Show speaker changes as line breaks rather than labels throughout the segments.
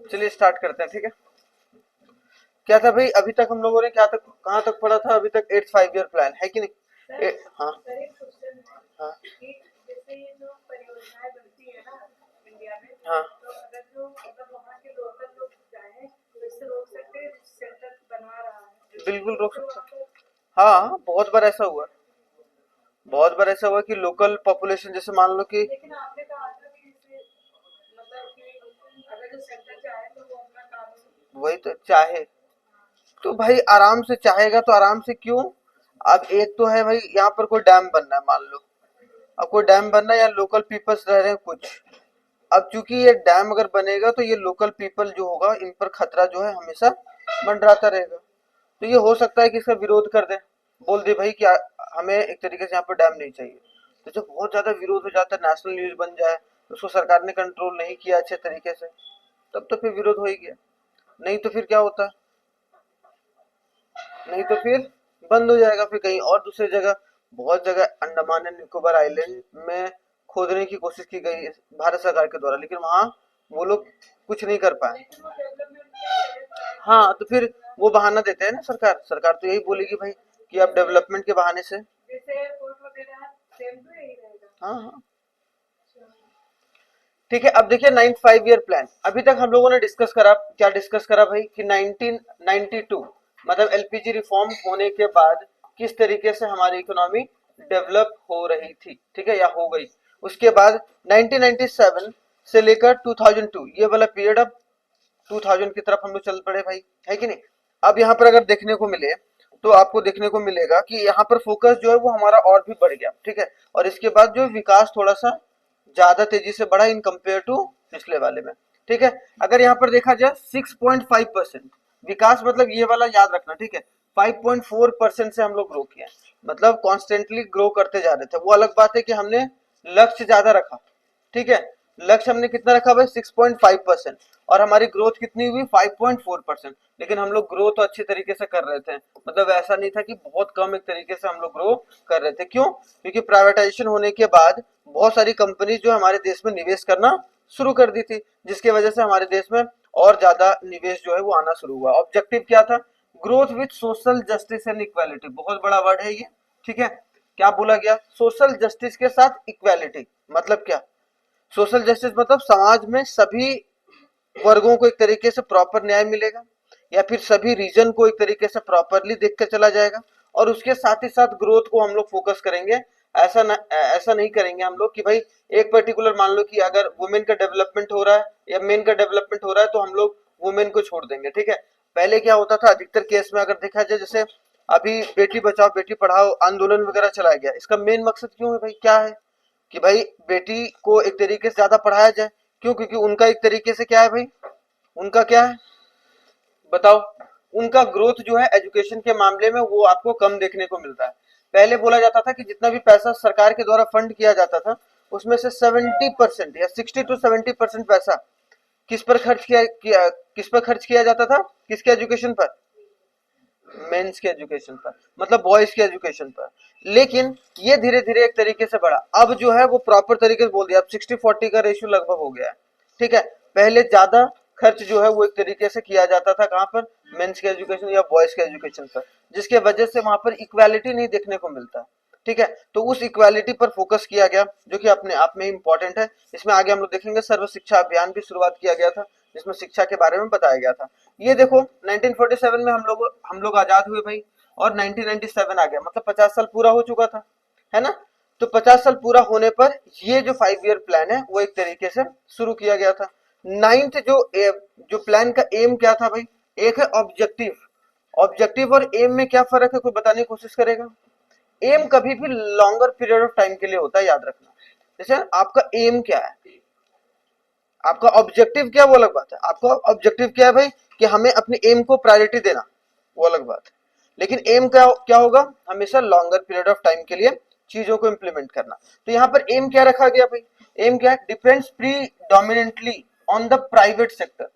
चलिए स्टार्ट करते हैं, ठीक है। क्या था भाई, अभी तक हम लोगों ने क्या तक कहाँ तक पढ़ा था? अभी तक 8 5 ईयर प्लान है कि नहीं? हाँ
सर एक क्वेश्चन है
हाँ
कि जैसे ये जो परियोजनाएं बनती है ना इंडिया में,
हाँ।
तो अगर जो मतलब वहाँ के लोकल लोग जाए तो इससे रोक सकते हैं, सेंटर बनवा रहा है
बिल्कुल
तो
रोक
उससे
सकते
वहाँ
हैं।
पर।
हाँ, बहुत बार ऐसा हुआ। बहुत बार ऐसा हुआ कि लोकल पॉपुलेशन, जैसे मान लो कि
लेकिन आपने कहा था कि इससे मतलब कि अगर जो सेंटर चाहे तो वो अपना कानून।
वही तो चाहे, तो भाई आराम से चाहेगा तो आराम से क्यों। अब एक तो है भाई, यहाँ पर कोई डैम बनना है मान लो, अब कोई डैम बनना है या लोकल पीपल्स रह रहे हैं कुछ। अब चूंकि ये डैम अगर बनेगा तो ये लोकल पीपल जो होगा इन पर खतरा जो है हमेशा मंडराता रहेगा। तो ये हो सकता है कि इसका विरोध कर दे, बोल दे भाई कि हमें एक तरीके से यहाँ पर डैम नहीं चाहिए। तो जब बहुत ज्यादा विरोध हो जाता है, नेशनल न्यूज बन जाए, उसको सरकार ने कंट्रोल नहीं किया अच्छे तरीके से, तब तो फिर विरोध हो ही गया। नहीं तो फिर क्या होता है, नहीं तो फिर बंद हो जाएगा, फिर कहीं और दूसरी जगह। बहुत जगह अंडमान एंड निकोबार आइलैंड में खोदने की कोशिश की गई भारत सरकार के द्वारा, लेकिन वहां वो लोग कुछ नहीं कर पाए।
लेकिन वो डेवलपमेंट के तहत
हाँ, तो फिर
पूरा।
वो बहाना देते हैं ना, सरकार सरकार तो यही बोलेगी भाई कि आप
जैसे
डेवलपमेंट के बहाने से।
जैसे एयरपोर्ट वगैरह सेम तो यही रहेगा।
हाँ हाँ।
अच्छा।
ठीक है, अब देखिए 9 5 ईयर प्लान अभी तक हम लोगों ने डिस्कस करा, क्या डिस्कस करा भाई कि 1992 मतलब एलपीजी रिफॉर्म होने के बाद किस तरीके से हमारी इकोनॉमी डेवलप हो रही थी, ठीक है, या हो गई। उसके बाद 1997 से लेकर 2002 ये वाला पीरियड, अब 2000 की तरफ हम लोग चल पड़े भाई, है कि नहीं। अब यहाँ पर अगर देखने को मिले तो आपको देखने को मिलेगा कि यहाँ पर फोकस जो है वो हमारा और भी बढ़ गया, ठीक है। और इसके बाद जो विकास थोड़ा सा ज्यादा तेजी से बढ़ा इन कंपेयर टू पिछले वाले में, ठीक है। अगर यहाँ पर देखा जाए 6.5% विकास, मतलब ये वाला याद रखना, ठीक है। 5.4% से हम लोग ग्रो किया, मतलब कॉन्स्टेंटली ग्रो करते जा रहे थे। वो अलग बात है कि हमने लक्ष्य ज्यादा रखा, ठीक है। लक्ष्य हमने कितना रखा भाई? 6.5%। और हमारी ग्रोथ कितनी हुई? 5.4%। लेकिन हम लोग ग्रो तो अच्छे तरीके से कर रहे थे, मतलब ऐसा नहीं था कि बहुत कम एक तरीके से हम लोग ग्रो कर रहे थे। क्यों? क्योंकि प्राइवेटाइजेशन होने के बाद बहुत सारी कंपनीज जो हमारे देश में निवेश करना शुरू कर दी थी, जिसकी वजह से हमारे देश में और ज्यादा निवेश जो है वो आना शुरू हुआ। ऑब्जेक्टिव क्या था? Growth with social justice and equality, बहुत बड़ा वर्ड है ये, ठीक है। क्या बोला गया? सोशल जस्टिस के साथ इक्वालिटी, मतलब क्या? सोशल जस्टिस मतलब समाज में सभी वर्गों को एक तरीके से प्रॉपर न्याय मिलेगा, या फिर सभी रीजन को एक तरीके से प्रॉपरली देख कर चला जाएगा। और उसके साथ ही साथ ग्रोथ को हम लोग फोकस करेंगे। ऐसा नहीं करेंगे हम लोग कि भाई एक पर्टिकुलर, मान लो कि अगर वुमेन का डेवलपमेंट हो रहा है या मेन का डेवलपमेंट हो रहा है तो हम लोग वुमेन को छोड़ देंगे, ठीक है। पहले क्या होता था अधिकतर केस में, अगर देखा जाए, जैसे अभी बेटी बचाओ बेटी पढ़ाओ आंदोलन वगैरह चलाया गया, इसका मेन मकसद क्यों है भाई? क्या है कि भाई बेटी को एक तरीके से ज्यादा पढ़ाया जाए। क्यों? क्योंकि उनका एक तरीके से क्या है भाई, उनका क्या है बताओ, उनका ग्रोथ जो है एजुकेशन के मामले में वो आपको कम देखने को मिलता है। पहले बोला जाता था कि जितना भी पैसा सरकार के द्वारा फंड किया जाता था उसमें से 70% या 60 to 70% पैसा किस पर किस पर खर्च किया जाता था? किसके एजुकेशन पर? मेंस के एजुकेशन पर, मतलब बॉयज के एजुकेशन पर। लेकिन ये धीरे धीरे एक तरीके से बढ़ा, अब जो है वो प्रॉपर तरीके से बोल दिया, अब 60 40 का रेशियो लगभग हो गया है, ठीक है। पहले ज्यादा खर्च जो है वो एक तरीके से किया जाता था, कहां पर? मेंस के एजुकेशन या बॉयज के एजुकेशन पर, जिसके वजह से वहां पर इक्वालिटी नहीं देखने को मिलता, ठीक है। तो उस इक्वालिटी पर फोकस किया गया, जो कि अपने आप में इंपॉर्टेंट है। इसमें आगे हम लोग देखेंगे सर्व शिक्षा अभियान की शुरुआत किया गया था, जिसमें शिक्षा के बारे में बताया गया था। ये देखो 1947 में हम लोग आजाद हुए भाई, और 1997 आ गया, मतलब 50 साल पूरा हो चुका था, है ना। तो 50 साल पूरा होने पर ये जो 5 ईयर प्लान है वो एक तरीके से शुरू किया गया था। नाइन्थ जो प्लान का एम क्या था भाई? एक है ऑब्जेक्टिव। ऑब्जेक्टिव और एम में क्या फर्क है, कोई बताने की कोशिश करेगा? एम कभी भी लॉन्गर पीरियड ऑफ टाइम के लिए होता है, याद रखना। जैसे आपका एम क्या है, आपका ऑब्जेक्टिव क्या, वो अलग बात है। आपका ऑब्जेक्टिव क्या है भाई? कि हमें अपने एम को प्रायोरिटी देना, वो अलग बात है। लेकिन एम क्या क्या होगा? हमेशा लॉन्गर पीरियड ऑफ टाइम के लिए चीजों को इंप्लीमेंट करना। तो यहाँ पर एम क्या रखा गया भाई? एम क्या है? Depends predominantly on the private sector,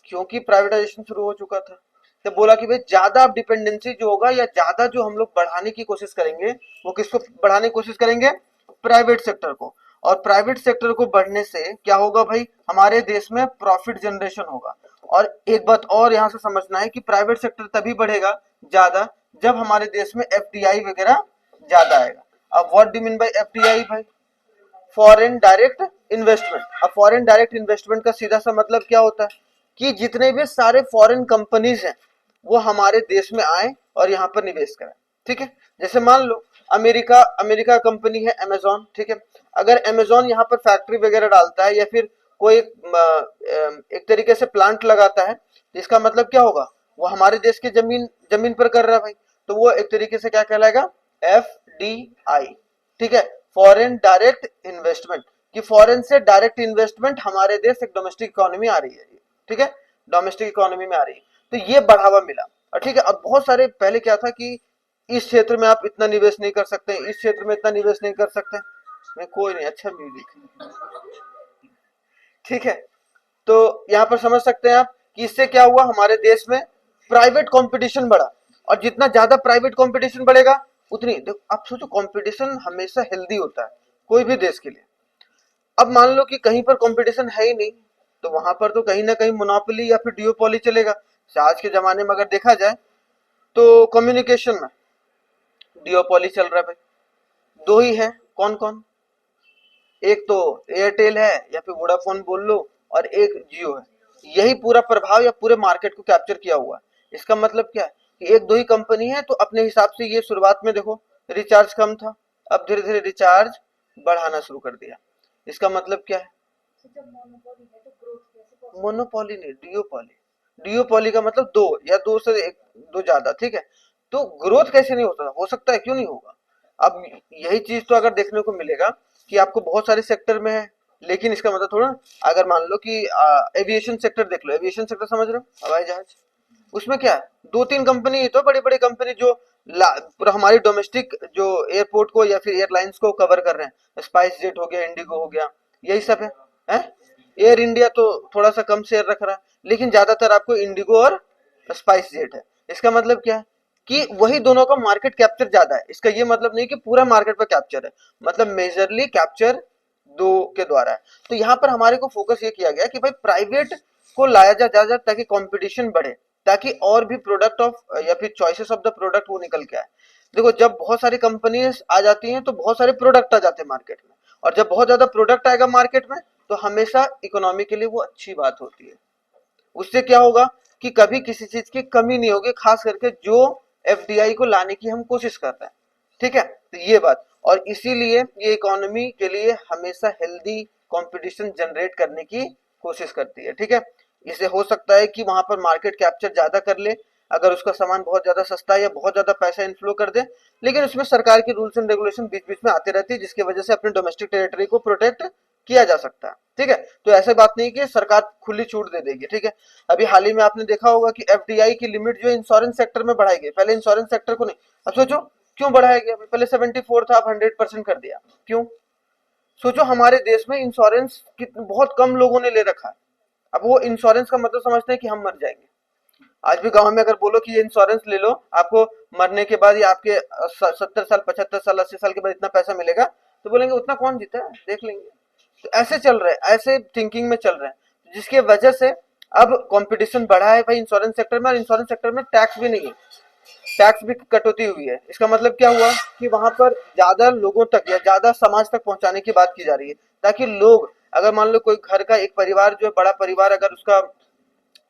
क्योंकि प्राइवेटाइजेशन शुरू हो चुका था। तो बोला कि भाई ज्यादा डिपेंडेंसी जो होगा या ज्यादा जो हम लोग बढ़ाने की कोशिश करेंगे, वो किसको बढ़ाने की कोशिश करेंगे? प्राइवेट सेक्टर को। और प्राइवेट सेक्टर को बढ़ने से क्या होगा भाई, हमारे देश में प्रॉफिट जनरेशन होगा। और एक बात और यहाँ से समझना है कि प्राइवेट सेक्टर तभी बढ़ेगा ज्यादा जब हमारे देश में एफडीआई वगैरह ज्यादा आएगा। अब what do mean by FDI भाई, फॉरेन डायरेक्ट इन्वेस्टमेंट। अब फॉरेन डायरेक्ट इन्वेस्टमेंट का सीधा सा मतलब क्या होता है कि जितने भी सारे फॉरेन कंपनीज हैं वो हमारे देश में आए और यहाँ पर निवेश करें। ठीक है, जैसे मान लो अमेरिका अमेरिका कंपनी है अमेजॉन, ठीक है, अगर अमेजॉन यहाँ पर फैक्ट्री वगैरह डालता है या फिर कोई एक तरीके से प्लांट लगाता है, तो इसका मतलब क्या होगा, वो हमारे देश की जमीन जमीन पर कर रहा है भाई, तो वो एक तरीके से क्या कहलाएगा, एफ डी आई। ठीक है, फॉरेन डायरेक्ट इन्वेस्टमेंट, कि फॉरेन से डायरेक्ट इन्वेस्टमेंट हमारे देश एक डोमेस्टिक इकोनॉमी आ रही है। ठीक है, डोमेस्टिक इकोनॉमी में आ रही है, तो ये बढ़ावा मिला। और ठीक है, अब बहुत सारे पहले क्या था कि इस क्षेत्र में आप इतना निवेश नहीं कर सकते, इस क्षेत्र में इतना निवेश नहीं कर सकते, नहीं कोई नहीं, अच्छा म्यूजिक। ठीक है, तो यहाँ पर समझ सकते हैं आप कि इससे क्या हुआ, हमारे देश में प्राइवेट कंपटीशन बढ़ा, और जितना ज्यादा प्राइवेट कंपटीशन बढ़ेगा उतनी, देखो आप सोचो कंपटीशन हमेशा हेल्दी होता है कोई भी देश के लिए। अब मान लो कि कहीं पर कंपटीशन है ही नहीं, तो वहां पर तो कहीं ना कहीं मोनोपोली या फिर डिओपोली चलेगा। आज के जमाने में अगर देखा जाए तो कम्युनिकेशन में डिओपोली चल रहा है भाई, दो ही है, कौन कौन, एक तो एयरटेल है या फिर वोडाफोन बोल लो, और एक जियो है। यही पूरा प्रभाव या पूरे मार्केट को कैप्चर किया हुआ है। इसका मतलब क्या है कि एक दो ही कंपनी है, तो अपने हिसाब से ये शुरुआत में देखो रिचार्ज कम था, अब धीरे धीरे रिचार्ज बढ़ाना शुरू कर दिया। इसका मतलब क्या है,
जब मोनोपोली है तो ग्रोथ कैसे पॉसिबल?
मोनोपोली नहीं, डिओपोली। डिओपोली का मतलब दो या दो से एक, दो ज्यादा। ठीक है, तो ग्रोथ कैसे नहीं होता, हो सकता है, क्यों नहीं होगा। अब यही चीज तो अगर देखने को मिलेगा कि आपको बहुत सारे सेक्टर में है, लेकिन इसका मतलब थोड़ा, अगर मान लो कि एविएशन सेक्टर देख लो, एविएशन सेक्टर समझ रहे हो, हवाई जहाज, उसमें क्या है, दो तीन कंपनी तो बड़ी बड़ी कंपनी जो पूरा हमारी डोमेस्टिक जो एयरपोर्ट को या फिर एयरलाइंस को कवर कर रहे हैं, स्पाइस जेट हो गया, इंडिगो हो गया, यही सब है? एयर इंडिया तो थोड़ा सा कम शेयर रख रहा है, लेकिन ज्यादातर आपको इंडिगो और स्पाइस जेट है। इसका मतलब क्या है कि वही दोनों का मार्केट कैप्चर ज्यादा है। इसका ये मतलब नहीं कि पूरा मार्केट पर कैप्चर है, मतलब मेजरली कैप्चर दो के द्वारा है। तो यहाँ पर हमारे को फोकस ये किया गया कि भाई प्राइवेट को लाया जा ज्यादा ताकि कंपटीशन बढ़े, ताकि और भी प्रोडक्ट ऑफ या फिर चॉइसेस ऑफ द प्रोडक्ट वो निकल के आए। देखो जब बहुत सारी कंपनीज आ जाती हैं तो बहुत सारे प्रोडक्ट आ जाते हैं मार्केट में, और जब बहुत ज्यादा प्रोडक्ट आएगा मार्केट में तो हमेशा इकोनॉमी के लिए वो अच्छी बात होती है। उससे क्या होगा कि कभी किसी चीज की कमी नहीं होगी, खास करके जो एफडीआई को लाने की हम कोशिश कर रहे हैं। ठीक है, तो ये बात, और इसीलिए ये इकोनॉमी के लिए हमेशा हेल्दी कंपटीशन जनरेट करने की कोशिश करती है। ठीक है, इसे हो सकता है कि वहां पर मार्केट कैप्चर ज्यादा कर ले अगर उसका सामान बहुत ज्यादा सस्ता है या बहुत ज्यादा पैसा इन्फ्लो कर दे, लेकिन उसमें सरकार की रूल्स एंड रेगुलेशन बीच बीच में आती रहती है, जिसकी वजह से अपने डोमेस्टिक टेरिटरी को प्रोटेक्ट किया जा सकता है। ठीक है, तो ऐसे बात नहीं कि सरकार खुली छूट दे देगी। ठीक है, अभी हाल ही में आपने देखा होगा कि एफडीआई की लिमिट जो इंश्योरेंस सेक्टर में बढ़ाई गई, पहले इंश्योरेंस सेक्टर को नहीं। अब सोचो क्यों बढ़ाया गया, पहले 74 था, अब 100% कर दिया, क्यों? सोचो हमारे देश में इंश्योरेंस बहुत कम लोगों ने ले रखा है। अब वो इंश्योरेंस का मतलब समझते हैं कि हम मर जाएंगे। आज भी गांव में अगर बोलो कि ये इंश्योरेंस ले लो, आपको मरने के बाद या आपके 70 साल 75 साल 80 साल के बाद इतना पैसा मिलेगा, तो बोलेंगे उतना कौन जीता है, देख लेंगे। तो ऐसे चल रहे हैं, ऐसे थिंकिंग में चल रहे हैं, जिसकी वजह से अब कंपटीशन बढ़ा है भाई इंश्योरेंस सेक्टर में, और इंश्योरेंस सेक्टर में टैक्स भी नहीं है, टैक्स भी कटौती हुई है। इसका मतलब क्या हुआ कि वहां पर ज्यादा लोगों तक या ज्यादा समाज तक पहुंचाने की बात की जा रही है, ताकि लोग, अगर मान लो कोई घर का एक परिवार जो है बड़ा परिवार, अगर उसका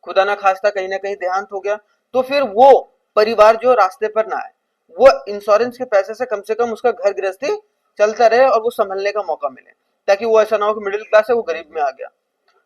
खुदा ना खास्ता कहीं ना कहीं देहांत हो गया, तो फिर वो परिवार जो रास्ते पर ना आए, वो इंश्योरेंस के पैसे से कम उसका घर गृहस्थी चलता रहे और वो संभलने का मौका मिले, ताकि वो ऐसा ना हो कि मिडिल क्लास है वो गरीब में आ गया,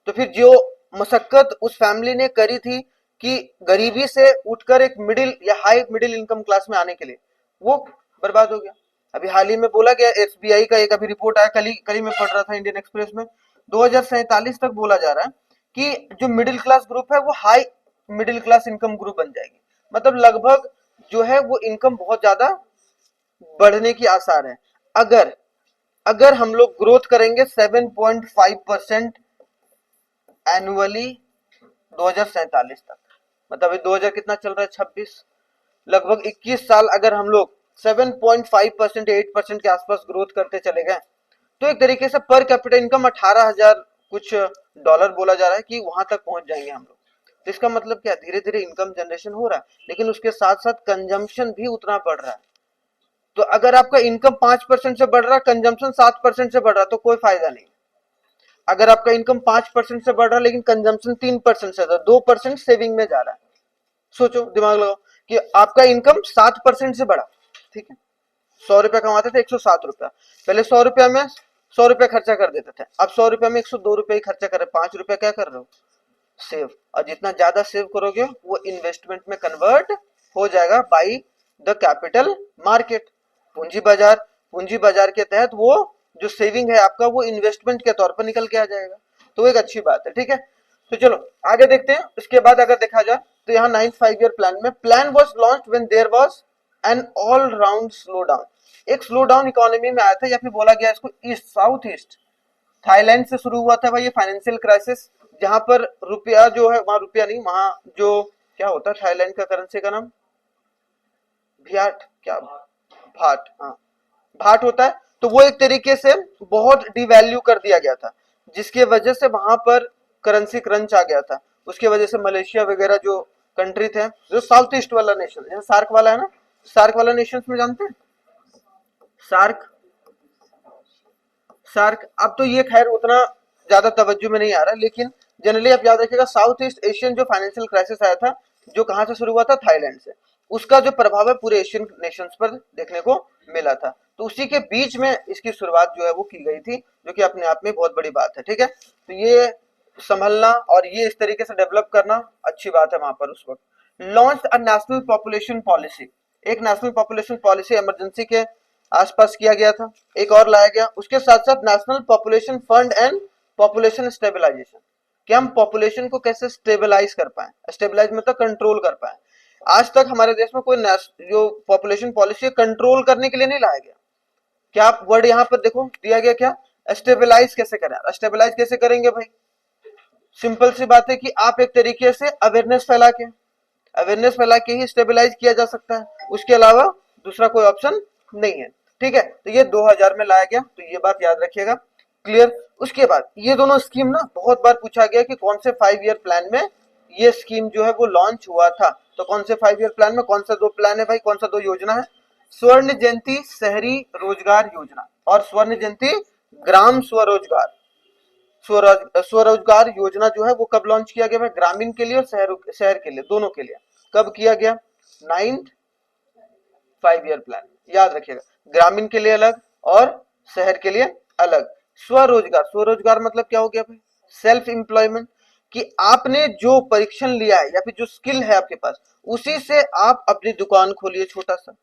तो फिर जो मशक्कत उस फैमिली ने करी थी कि गरीबी से उठकर एक मिडिल या हाई मिडिल इनकम क्लास में आने के लिए, वो बर्बाद हो गया। अभी हाल ही में बोला गया, एसबीआई का एक अभी रिपोर्ट आया, कल ही में पढ़ रहा था इंडियन एक्सप्रेस में, 2047 तक बोला जा रहा है कि जो मिडिल क्लास ग्रुप है वो high middle class income group बन जाएगी। मतलब लगभग जो है वो इनकम बहुत ज्यादा बढ़ने की आसार है, अगर अगर हम लोग ग्रोथ करेंगे 7.5% एनुअली 2047 तक। मतलब अभी 2000 कितना चल रहा है, 26, लगभग 21 साल अगर हम लोग 7.5% 8% के आसपास ग्रोथ करते चले गए, तो एक तरीके से पर कैपिटा इनकम 18,000 कुछ डॉलर बोला जा रहा है कि वहां तक पहुंच जाएंगे हम लोग। तो इसका मतलब क्या, धीरे धीरे इनकम जनरेशन हो रहा है, लेकिन उसके साथ साथ कंजम्पशन भी उतना बढ़ रहा है। तो अगर आपका इनकम 5% से बढ़ रहा है, कंजम्पशन 7% से बढ़ रहा है, तो कोई फायदा नहीं। अगर आपका इनकम 5% से बढ़ रहा है लेकिन कंजम्पशन 3% से, 2% सेविंग में जा रहा है। सोचो, दिमाग लगाओ कि आपका इनकम 7% से बढ़ा, ठीक है, 100 रुपया कमाते थे, 107 रुपया, पहले 100 रुपया में 100 रुपया खर्चा कर देते थे, अब 100 रुपया में 102 रुपया ही खर्चा कर रहे, 5 रुपया क्या कर रहे हो, सेव। और जितना ज्यादा सेव करोगे वो इन्वेस्टमेंट में कन्वर्ट हो जाएगा बाई द कैपिटल मार्केट, पूंजी बाजार। पूंजी बाजार के तहत वो जो सेविंग है आपका वो इन्वेस्टमेंट के तौर पर निकल के आ जाएगा। तो एक अच्छी बात है, ठीक है। तो चलो आगे देखते हैं। इसके बाद अगर देखा जाए तो यहाँ 9th 5 year प्लान में, plan was launch when there was an all round slow down. एक स्लो डाउन इकोनॉमी में आया था, या फिर बोला गया इसको ईस्ट साउथ ईस्ट, थाईलैंड से शुरू हुआ था भाई ये फाइनेंशियल क्राइसिस, जहां पर रुपया जो है, वहां रुपया नहीं, वहां जो क्या होता है थाईलैंड का करेंसी का नाम, भियाट, क्या, भाट, हाँ, भाट होता है। तो वो एक तरीके से बहुत डिवैल्यू कर दिया गया था, जिसकी वजह से वहां पर करेंसी क्रंच आ गया था। उसकी वजह से मलेशिया वगैरह जो कंट्री थे, जो साउथ ईस्ट वाला नेशन, जैसे सार्क वाला है ना, सार्क वाला नेशन में जानते हैं, सार्क, सार्क। अब तो ये खैर उतना ज्यादा तवज्जो में नहीं आ रहा, लेकिन जनरली आप याद रखिएगा साउथ ईस्ट एशियन जो फाइनेंशियल क्राइसिस आया था, जो कहां से शुरू हुआ था, थाईलैंड से, उसका जो प्रभाव है पूरे एशियन नेशंस पर देखने को मिला था। तो उसी के बीच में इसकी शुरुआत जो है वो की गई थी, जो कि अपने आप में बहुत बड़ी बात है, ठीक है। तो ये संभलना और ये इस तरीके से डेवलप करना अच्छी बात है वहां पर उस वक्त। Launch a national population policy, एक नेशनल पॉपुलेशन पॉलिसी इमरजेंसी के आसपास किया गया था, एक और लाया गया। उसके साथ साथ national population fund and population stabilisation, कि हम पॉपुलेशन को कैसे स्टेबलाइज कर पाए, स्टेबलाइज मतलब कंट्रोल कर पाए। आज तक हमारे देश में कोई जो पॉपुलेशन पॉलिसी कंट्रोल करने के लिए नहीं लाया गया। क्या आप वर्ड यहाँ पर देखो दिया गया, क्या, स्टेबलाइज कैसे करें, स्टेबलाइज कैसे करेंगे भाई, सिंपल सी बात है कि आप एक तरीके से अवेयरनेस फैला के ही स्टेबलाइज किया जा सकता है, उसके अलावा दूसरा कोई ऑप्शन नहीं है, ठीक है। तो ये 2000 में लाया गया, तो ये बात याद रखिएगा, क्लियर। उसके बाद ये दोनों स्कीम ना बहुत बार पूछा गया कि कौन से 5 year प्लान में ये स्कीम जो है वो लॉन्च हुआ था। तो कौन से 5 year प्लान में कौन सा दो प्लान है भाई, कौन सा दो योजना है, स्वर्ण जयंती शहरी रोजगार योजना और स्वर्ण जयंती ग्राम स्वरोजगार। स्वरोजगार योजना जो है वो कब लॉन्च किया गया, ग्रामीण के लिए और शहर के लिए, दोनों के लिए। कब किया गया, 9th 5 year प्लान, याद रखिएगा, ग्रामीण के लिए अलग और शहर के लिए अलग। स्वरोजगार, स्वरोजगार मतलब क्या हो गया भाई, सेल्फ एम्प्लॉयमेंट, कि आपने जो परीक्षण लिया है या फिर जो स्किल है आपके पास, उसी से आप अपनी दुकान खोलिए छोटा सा,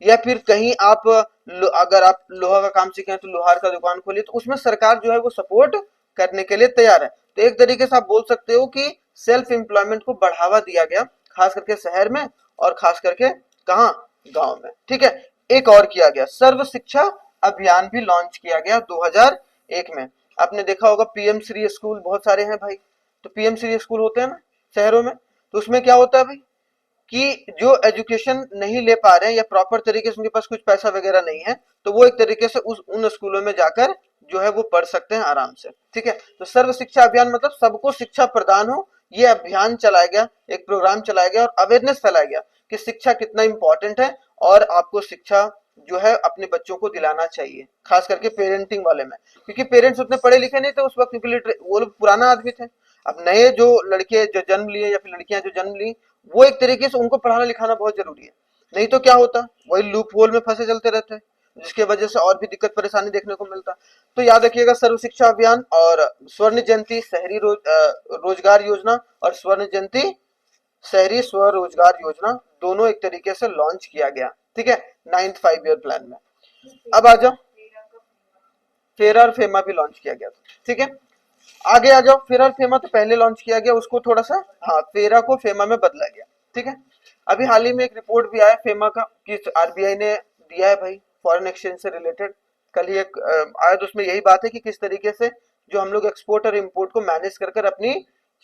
या फिर कहीं आप अगर आप लोहा का काम सीखे हैं तो लोहार का दुकान खोलिए, तो उसमें सरकार जो है वो सपोर्ट करने के लिए तैयार है। तो एक तरीके से आप बोल सकते हो कि सेल्फ एम्प्लॉयमेंट को बढ़ावा दिया गया, खास करके शहर में और खास करके कहा, गांव में, ठीक है। एक और किया गया, सर्व शिक्षा अभियान भी लॉन्च किया गया 2001 में। आपने देखा होगा पीएम श्री स्कूल बहुत सारे हैं भाई, तो पीएम श्री स्कूल होते हैं ना शहरों में, तो उसमें क्या होता है भाई कि जो एजुकेशन नहीं ले पा रहे हैं या प्रॉपर तरीके से उनके पास कुछ पैसा वगैरह नहीं है, तो वो एक तरीके से उन स्कूलों में जाकर जो है वो पढ़ सकते हैं आराम से, ठीक है। तो सर्व शिक्षा अभियान मतलब सबको शिक्षा प्रदान हो, ये अभियान चलाया गया, एक प्रोग्राम चलाया गया और अवेयरनेस फैलाया गया कि शिक्षा कितना इंपॉर्टेंट है और आपको शिक्षा जो है अपने बच्चों को दिलाना चाहिए, खास करके पेरेंटिंग वाले में, क्योंकि पेरेंट्स उतने पढ़े लिखे नहीं थे उस वक्त, क्योंकि वो लोग पुराना आदमी थे। अब नए जो लड़के जो जन्म लिए या फिर लड़कियां जो जन्म ली, वो एक तरीके से उनको पढ़ाना लिखाना बहुत जरूरी है, नहीं तो क्या होता, वही लूप होल में फंसे चलते रहते हैं, जिसके वजह से और भी दिक्कत परेशानी देखने को मिलता। तो याद रखिएगा सर्व शिक्षा अभियान और स्वर्ण जयंती शहरी रोजगार योजना और स्वर्ण जयंती शहरी स्वरोजगार योजना दोनों एक तरीके से लॉन्च किया गया, ठीक है, 9th 5 year प्लान में। अब आ जाओ, फेरा और फेमा भी लॉन्च किया गया था, ठीक है। आगे आ जाओ, फेरा और फेमा तो पहले लॉन्च किया गया, उसको थोड़ा सा, हाँ, फेरा को फेमा में बदला गया, ठीक है। अभी हाल ही में एक रिपोर्ट भी आया फेमा का कि आरबीआई ने दिया है भाई फॉरेन एक्सचेंज से रिलेटेड, कल ही एक आया, तो उसमें यही बात है कि किस तरीके से जो हम लोग एक्सपोर्ट और इम्पोर्ट को मैनेज कर अपनी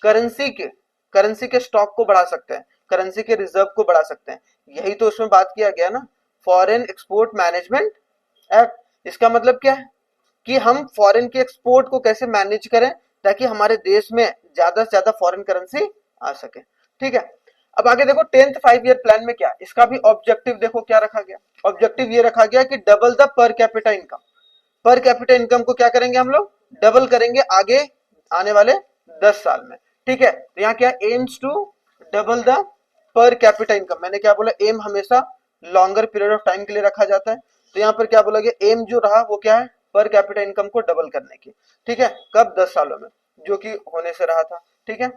करेंसी के स्टॉक को बढ़ा सकते हैं, करेंसी के रिजर्व को बढ़ा सकते हैं, यही तो उसमें बात किया गया ना, फॉरेन एक्सपोर्ट मैनेजमेंट एक्ट। इसका मतलब क्या है कि हम फॉरेन के एक्सपोर्ट को कैसे मैनेज करें ताकि हमारे देश में ज्यादा से ज्यादा फॉरेन करेंसी आ सके। ठीक है, अब आगे देखो 10th 5 ईयर प्लान में क्या, इसका भी ऑब्जेक्टिव देखो क्या रखा गया। ऑब्जेक्टिव ये रखा गया कि double the per capita income. पर कैपिटा इनकम को क्या करेंगे हम लोग, डबल करेंगे आगे आने वाले 10 साल में। ठीक है, तो यहाँ क्या, aims to double the per capita income. मैंने क्या बोला, एम हमेशा लॉन्गर पीरियड ऑफ टाइम के लिए रखा जाता है, तो यहाँ पर क्या बोला गया, एम जो रहा वो क्या है, पर कैपिटा इनकम को डबल करने की। ठीक है, कब, 10 सालों में, जो कि होने से रहा था। ठीक है,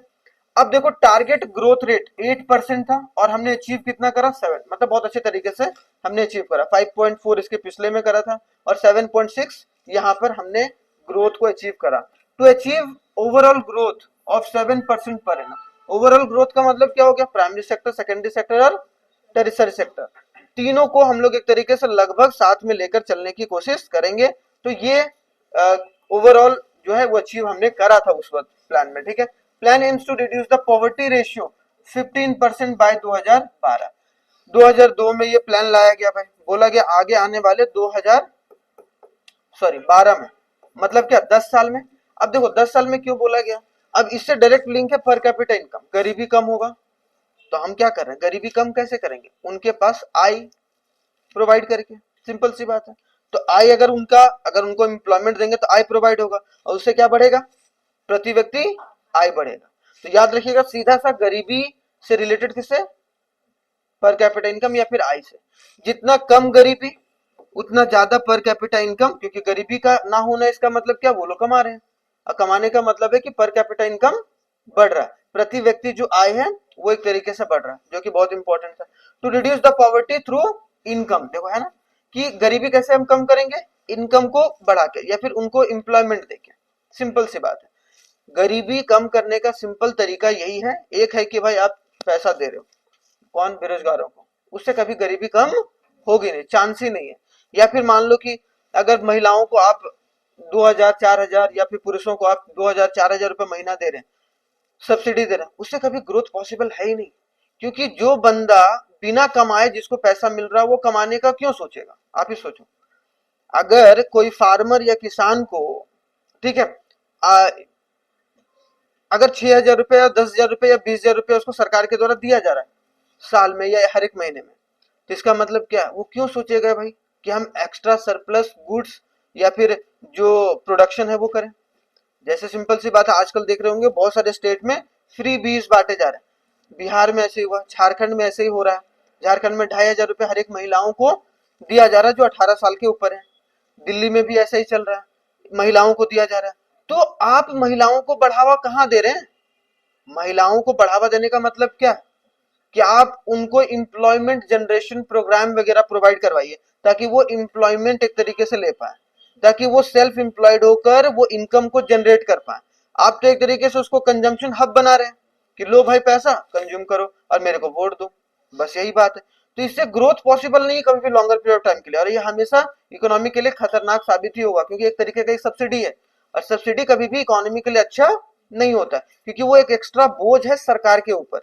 अब देखो टारगेट ग्रोथ रेट 8% था और हमने अचीव कितना करा, 7, मतलब बहुत अच्छे तरीके से हमने अचीव करा। 5.4 इसके पिछले में करा था और 7.6 यहाँ पर हमने ग्रोथ को अचीव करा। To achieve overall growth of 7% per annum. Overall growth का मतलब क्या हो गया, प्राइमरी सेक्टर, सेकेंडरी सेक्टर और टेरिसरी सेक्टर, तीनों को हम लोग एक तरीके से लगभग साथ में लेकर चलने की कोशिश करेंगे। तो ये ओवरऑल जो है वो अचीव हमने करा था उस वक्त प्लान में। ठीक है, plan aims to reduce the poverty ratio 15% by 2012। 2002 में ये प्लान लाया गया भाई, बोला गया आगे आने वाले 12 में, मतलब क्या 10 साल में। अब देखो 10 साल में क्यों बोला गया, अब इससे डायरेक्ट लिंक है पर कैपिटा इनकम, गरीबी कम होगा। तो हम क्या कर रहे हैं, गरीबी कम कैसे करेंगे, उनके पास आय प्रोवाइड करके, सिंपल सी बात है। तो आय अगर उनको एम्प्लॉयमेंट देंगे तो आय प्रोवाइड होगा और उससे क्या बढ़ेगा, प्रति व्यक्ति आय बढ़ेगा। तो याद रखिएगा सीधा सा गरीबी से रिलेटेड किससे, पर कैपिटा इनकम या फिर आय से। जितना कम गरीबी उतना ज्यादा पर कैपिटा इनकम, क्योंकि गरीबी का ना होना इसका मतलब क्या, वो लोग कमा रहे हैं और कमाने का मतलब है कि पर कैपिटा इनकम बढ़ रहा है, प्रति व्यक्ति जो आय है वो एक तरीके से बढ़ रहा है, जो कि बहुत इंपॉर्टेंट है। To reduce the poverty through income, देखो है ना कि गरीबी कैसे हम कम करेंगे, इनकम को बढ़ा के या फिर उनको एम्प्लॉयमेंट देके। सिंपल सी बात है, गरीबी कम करने का सिंपल तरीका यही है। एक है कि भाई आप पैसा दे रहे हो, कौन, बेरोजगारों को, उससे कभी गरीबी कम होगी नहीं, चांस ही नहीं है। या फिर मान लो कि अगर महिलाओं को आप 2000 4000 या फिर पुरुषों को आप 2000 4000 रुपए महीना दे रहे हैं, सब्सिडी दे रहे हैं, उससे कभी ग्रोथ पॉसिबल है ही नहीं। क्योंकि जो बंदा बिना कमाए जिसको पैसा मिल रहा है वो कमाने का क्यों सोचेगा, आप ही सोचो। अगर कोई फार्मर या किसान को, ठीक है, अगर 6000 रुपए या 10,000 रुपए या 20,000 रुपए उसको सरकार के द्वारा दिया जा रहा है साल में या हर एक महीने में, तो इसका मतलब क्या है, वो क्यों सोचेगा भाई कि हम एक्स्ट्रा सरप्लस गुड्स या फिर जो प्रोडक्शन है वो करें। जैसे सिंपल सी बात है, आजकल देख रहे होंगे बहुत सारे स्टेट में फ्री बीज बांटे जा रहे हैं, बिहार में ऐसे ही हुआ, झारखंड में ऐसे ही हो रहा है। झारखंड में 2500 रुपए हर एक महिलाओं को दिया जा रहा है जो 18 साल के ऊपर है। दिल्ली में भी ऐसा ही चल रहा है, महिलाओं को दिया जा रहा है। तो आप महिलाओं को बढ़ावा कहाँ दे रहे हैं, महिलाओं को बढ़ावा देने का मतलब क्या, कि आप उनको एम्प्लॉयमेंट जनरेशन प्रोग्राम वगैरह प्रोवाइड करवाइए ताकि वो एम्प्लॉयमेंट एक तरीके से ले पाए, ताकि वो सेल्फ एम्प्लॉयड होकर वो इनकम को जनरेट कर पाए। आप तो एक तरीके से उसको कंजम्पशन हब बना रहे हैं कि लो भाई पैसा कंज्यूम करो और मेरे को वोट दो, बस यही बात है। तो इससे ग्रोथ पॉसिबल नहीं है कभी भी लॉन्गर पीरियड ऑफ टाइम के लिए, और ये हमेशा इकोनॉमी के लिए खतरनाक साबित ही होगा, क्योंकि एक तरीके का एक सब्सिडी है और सब्सिडी कभी भी इकोनॉमी के लिए अच्छा नहीं होता, क्योंकि वो एक एक्स्ट्रा बोझ है सरकार के ऊपर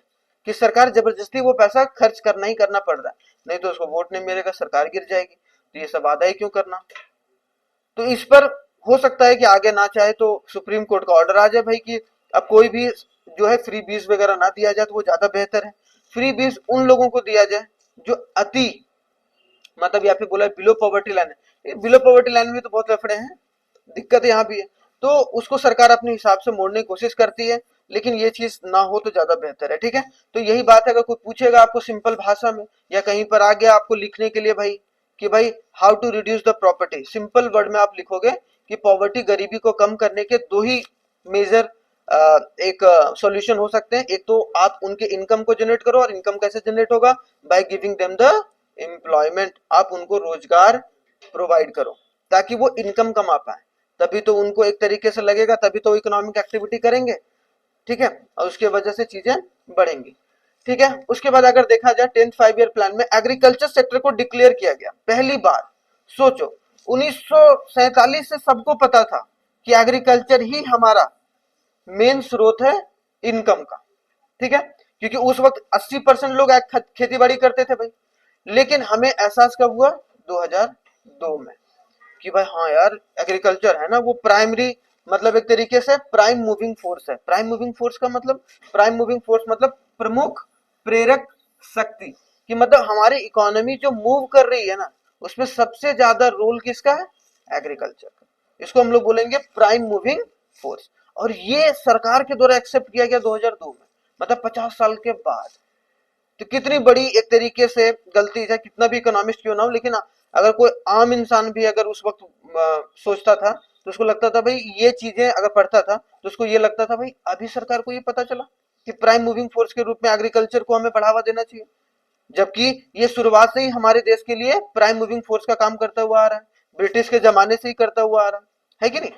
कि सरकार जबरदस्ती वो पैसा खर्च करना ही करना पड़ रहा है, नहीं तो उसको वोट नहीं मिलेगा, सरकार गिर जाएगी, तो ये सब वादा ही क्यों करना। तो इस पर हो सकता है कि आगे ना चाहे तो सुप्रीम कोर्ट का ऑर्डर आ जाए भाई कि अब कोई भी जो है फ्री बीज वगैरह ना दिया जाए, तो वो ज्यादा बेहतर है। फ्री बीज उन लोगों को दिया जाए जो अति, मतलब या फिर बोला बिलो पॉवर्टी लाइन है, बिलो पॉवर्टी लाइन में तो बहुत लफड़े हैं, दिक्कत यहाँ भी है, तो उसको सरकार अपने हिसाब से मोड़ने की कोशिश करती है, लेकिन ये चीज ना हो तो ज्यादा बेहतर है। ठीक है, तो यही बात है, अगर कोई पूछेगा आपको सिंपल भाषा में या कहीं पर आ गया आपको लिखने के लिए भाई कि भाई how to reduce the property, simple word में आप लिखोगे कि पॉवर्टी, गरीबी को कम करने के दो ही मेजर एक सॉल्यूशन हो सकते हैं। एक तो आप उनके इनकम को जनरेट करो, और इनकम कैसे जनरेट होगा, by giving them the employment, आप उनको रोजगार प्रोवाइड करो ताकि वो इनकम कमा पाए, तभी तो उनको एक तरीके से लगेगा, तभी तो इकोनॉमिक एक्टिविटी करेंगे। ठीक है, और उसके वजह से चीजें बढ़ेंगी। ठीक है, उसके बाद अगर देखा जाए 10th 5 ईयर प्लान में एग्रीकल्चर सेक्टर को डिक्लेयर किया गया पहली बार। सोचो 1947 से सबको पता था कि एग्रीकल्चर ही हमारा मेन स्रोत है इनकम का। ठीक है, क्योंकि उस वक्त 80% लोग खेती बाड़ी करते थे भाई, लेकिन हमें एहसास कब हुआ, 2002 में, कि भाई हाँ यार एग्रीकल्चर है ना वो प्राइमरी, मतलब एक तरीके से प्राइम मूविंग फोर्स है। प्राइम मूविंग फोर्स का मतलब, प्राइम मूविंग फोर्स मतलब प्रमुख प्रेरक शक्ति, कि मतलब हमारी इकोनॉमी जो मूव कर रही है ना उसमें सबसे ज्यादा रोल किसका है, एग्रीकल्चर का। इसको हम लोग बोलेंगे प्राइम मूविंग फोर्स। और ये सरकार के द्वारा एक्सेप्ट किया गया 2002 में, मतलब 50 साल के बाद। तो कितनी बड़ी एक तरीके से गलती है, कितना भी इकोनॉमिस्ट क्यों ना हो, लेकिन अगर कोई आम इंसान भी अगर उस वक्त सोचता था तो उसको लगता था भाई ये चीजें, अगर पढ़ता था तो उसको ये लगता था भाई अभी सरकार को ये पता चला कि प्राइम मूविंग फोर्स के रूप में एग्रीकल्चर को हमें बढ़ावा देना चाहिए, जबकि ये शुरुआत से ही हमारे देश के लिए प्राइम मूविंग फोर्स का काम करता हुआ आ रहा है, ब्रिटिश के जमाने से ही करता हुआ आ रहा है कि नहीं।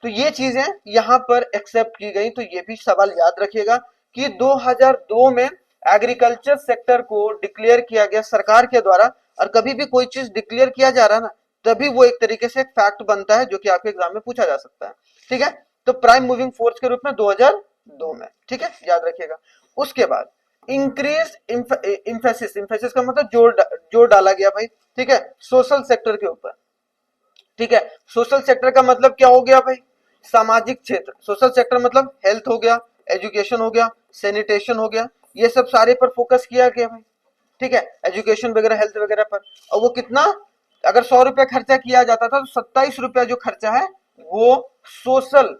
तो ये चीजें यहाँ पर एक्सेप्ट की गई। तो ये भी सवाल याद रखिएगा कि 2002 में एग्रीकल्चर सेक्टर को डिक्लेयर किया गया सरकार के द्वारा। और कभी भी कोई चीज डिक्लेयर किया जा रहा है ना, तभी वो एक तरीके से एक फैक्ट बनता है जो कि आपके एग्जाम में पूछा जा सकता है। ठीक है, तो प्राइम मूविंग फोर्स के रूप में 2002 में, ठीक है, याद रखिएगा। उसके बाद इंक्रीज इंफेसिस, इंफेसिस का मतलब जोर डाला गया भाई, ठीक है, सोशल सेक्टर के ऊपर। ठीक है, सोशल सेक्टर का मतलब क्या हो गया भाई, सामाजिक क्षेत्र। सोशल सेक्टर मतलब हेल्थ हो गया, एजुकेशन हो गया, सैनिटेशन हो गया, ये सब सारे पर फोकस किया गया भाई। ठीक है, एजुकेशन वगैरह हेल्थ वगैरह पर। और वो कितना, अगर 100 रुपया खर्चा किया जाता था तो 27 रुपया जो खर्चा है वो सोशल,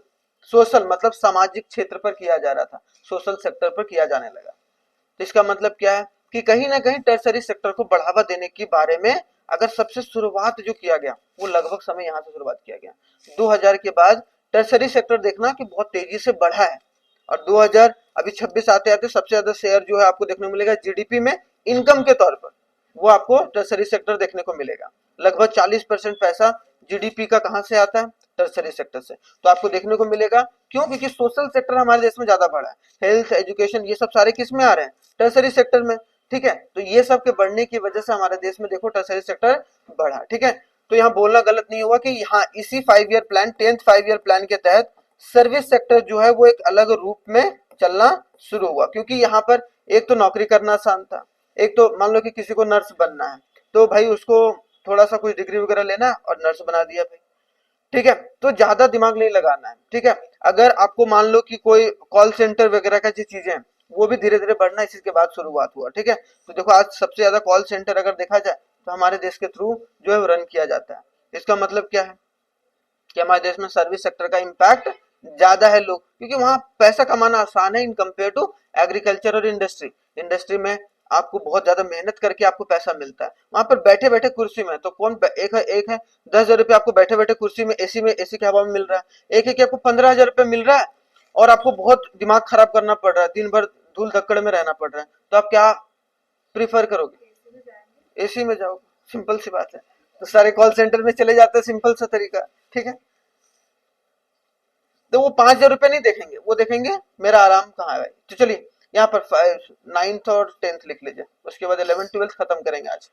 सोशल मतलब सामाजिक क्षेत्र पर किया जा रहा था, सोशल सेक्टर पर किया जाने लगा। तो इसका मतलब क्या है कि कहीं ना कहीं टर्सरी सेक्टर को बढ़ावा देने के बारे में अगर सबसे शुरुआत जो किया गया वो लगभग समय यहाँ से शुरुआत किया गया। 2000 के बाद टर्सरी सेक्टर देखना कि बहुत तेजी से बढ़ा है। और 2000 अभी 26 आते आते सबसे ज्यादा शेयर जो है आपको देखने को मिलेगा जीडीपी में, इनकम के तौर पर वो आपको टर्सरी सेक्टर देखने को मिलेगा। लगभग 40% पैसा जीडीपी का कहां से आता है, टर्सरी सेक्टर से। तो आपको देखने को मिलेगा, क्यों, क्योंकि सोशल सेक्टर हमारे देश में ज्यादा बढ़ा है। हेल्थ एजुकेशन ये सब सारे किस में आ रहे हैं, टर्सरी सेक्टर में। ठीक है, तो ये सब के बढ़ने की वजह से हमारे देश में देखो टर्सरी सेक्टर बढ़ा। ठीक है, तो यहाँ बोलना गलत नहीं हुआ कि यहाँ इसी 5 year plan, 10th 5 year plan के तहत सर्विस सेक्टर जो है वो एक अलग रूप में चलना शुरू हुआ। क्योंकि यहाँ पर एक तो नौकरी करना आसान था, एक तो मान लो कि किसी को नर्स बनना है तो भाई उसको थोड़ा सा कुछ डिग्री वगैरह लेना है और नर्स बना दिया भाई। ठीक है, तो ज्यादा दिमाग नहीं लगाना है। ठीक है, अगर आपको मान लो कि कोई कॉल सेंटर वगैरह का जो चीजें हैं वो भी धीरे धीरे बढ़ना इसी के बाद शुरुआत हुआ। ठीक है, तो देखो आज सबसे ज्यादा कॉल सेंटर अगर देखा जाए तो हमारे देश के थ्रू जो है रन किया जाता है। इसका मतलब क्या है कि हमारे देश में सर्विस सेक्टर का इम्पैक्ट ज्यादा है लोग, क्योंकि वहां पैसा कमाना आसान है इन कंपेयर टू एग्रीकल्चर और इंडस्ट्री। इंडस्ट्री में आपको बहुत ज्यादा मेहनत करके आपको पैसा मिलता है, वहां पर बैठे बैठे कुर्सी में तो कौन एक है 10,000 रुपये आपको बैठे बैठे कुर्सी में एसी के हवा में मिल रहा है, एक है कि आपको 15,000 रुपये मिल रहा है और आपको बहुत दिमाग खराब करना पड़ रहा है, दिन भर धूल धक्कड़ में रहना पड़ रहा है। तो आप क्या प्रीफर करोगे, एसी में जाओ, सिंपल सी बात है। तो सारे कॉल सेंटर में चले जाते हैं, सिंपल सा तरीका। ठीक है, तो वो 5,000 रुपये नहीं देखेंगे, वो देखेंगे मेरा आराम कहाँ है भाई। तो चलिए यहाँ पर 9th और 10th लिख लीजिए, उसके बाद 11th 12th खत्म करेंगे आज।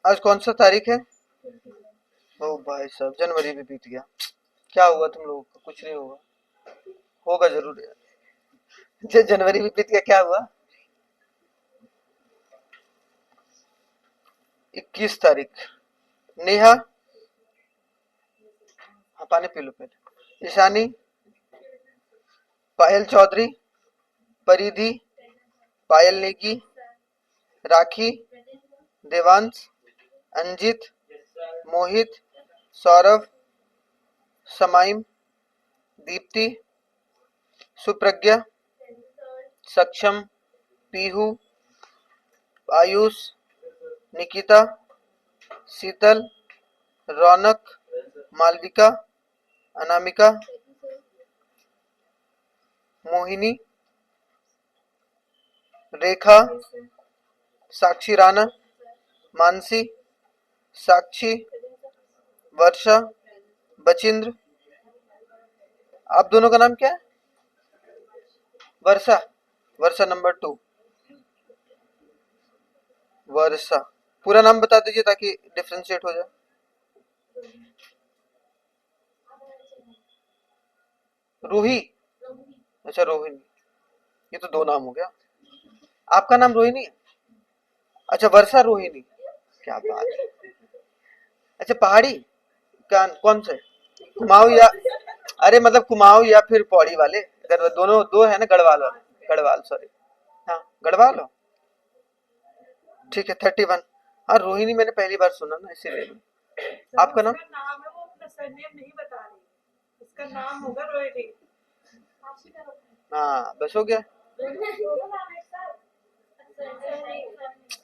आज कौन सा तारीख है, ओ भाई साहब जनवरी भी बीत गया। क्या हुआ तुम लोगों को, कुछ नहीं होगा, होगा जरूर यार। जनवरी भी बीत गया, क्या हुआ। 21 तारीख, नेहा, हाँ पानी पी लो पहले, ईशानी, पायल चौधरी, परिधि, पायल नेगी, राखी, देवांश, अंजित, मोहित, सौरभ, समाइम, दीप्ति, सुप्रज्ञा, सक्षम, पीहू, आयुष, निकिता, शीतल, रौनक, मालविका, अनामिका, मोहिनी, रेखा, साक्षी राणा, मानसी, साक्षी, वर्षा, बचिंद्र। आप दोनों का नाम क्या है? वर्षा। वर्षा नंबर 2। वर्षा, पूरा नाम बता दीजिए ताकि डिफरेंशिएट हो जाए। रूही, अच्छा रोहिणी, ये तो 2 नाम हो गया। आपका नाम रोहिणी है? अच्छा, वर्षा रोहिणी, क्या बात है। अच्छा, पहाड़ी का कौन से? कुमाऊं या, अरे मतलब कुमाऊं या फिर पौड़ी वाले, दोनों दो है ना, गढ़वाल वाले, गढ़वाल सॉरी, हाँ गढ़वाल हो, ठीक है 31। हाँ रोहिणी मैंने पहली बार सुना ना, इसीलिए। आपका नाम?
नाम है, वो अपना सरनेम नहीं बता रही, उसका नाम होगा रोहिणी।
हाँ बस हो गया,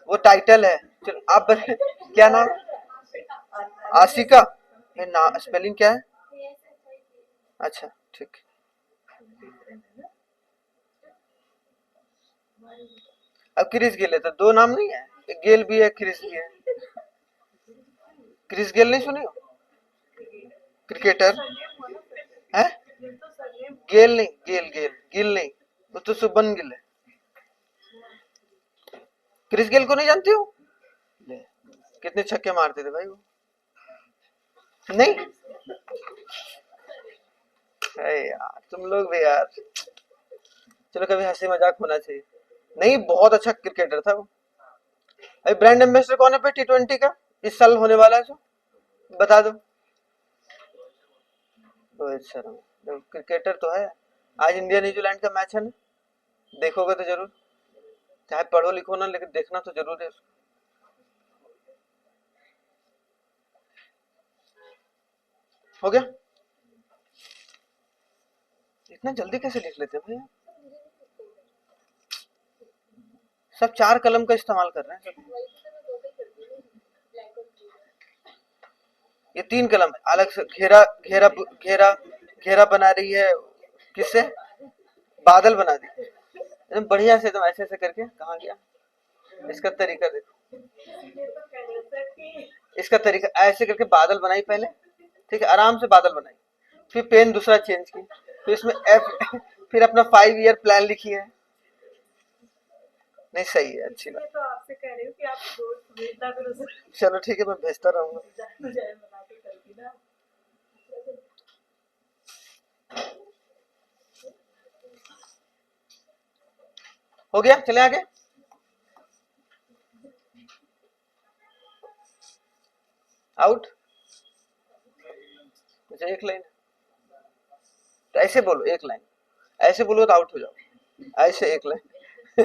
वो टाइटल है। चलो आप क्या नाम? आशिका। ये ना स्पेलिंग क्या है? अच्छा ठीक। अब क्रिस गेल है तो 2 नाम नहीं है, एक गेल भी है क्रिस भी है। क्रिस गेल नहीं सुनी हो? क्रिकेटर है। गेल नहीं, गेल गेल गिल नहीं, वो तो शुभन गिल है। क्रिस गेल को नहीं जानती हो? कितने छक्के मारते थे भाई वो। नहीं, अरे यार तुम लोग भी यार, चलो कभी हंसी मजाक होना चाहिए। नहीं, बहुत अच्छा क्रिकेटर था वो। अरे ब्रांड एम्बेसडर कौन है पे T20 का इस साल होने वाला है जो, बता दो। रोहित शर्मा क्रिकेटर तो है। आज इंडिया न्यूजीलैंड का मैच है ना, देखोगे तो जरूर, चाहे पढ़ो लिखो ना, लेकिन देखना तो जरूर है उसको। हो गया? इतना जल्दी कैसे लिख लेते हैं भैया? सब 4 कलम का इस्तेमाल कर रहे हैं सब। ये 3 कलम है, अलग से घेरा घेरा घेरा घेरा बना रही है, किससे? बादल बना दी एकदम बढ़िया से, एकदम ऐसे ऐसे करके। कहाँ गया इसका तरीका? देखो इसका तरीका, ऐसे करके बादल बनाई पहले, ठीक है, आराम से बादल बनाई, फिर पेन दूसरा चेंज की, फिर इसमें एफ फिर अपना 5 ईयर प्लान लिखी है। नहीं सही है, अच्छी बात।
तो आपसे कह रही हूँ कि आप रोज भेजना करो,
चलो ठीक है, मैं भेजता रहूंगा।
बना के करती ना।
हो गया, चले आगे। आउट। अच्छा एक लाइन, तो ऐसे बोलो, एक लाइन ऐसे बोलो तो आउट हो जाओ, ऐसे एक लाइन।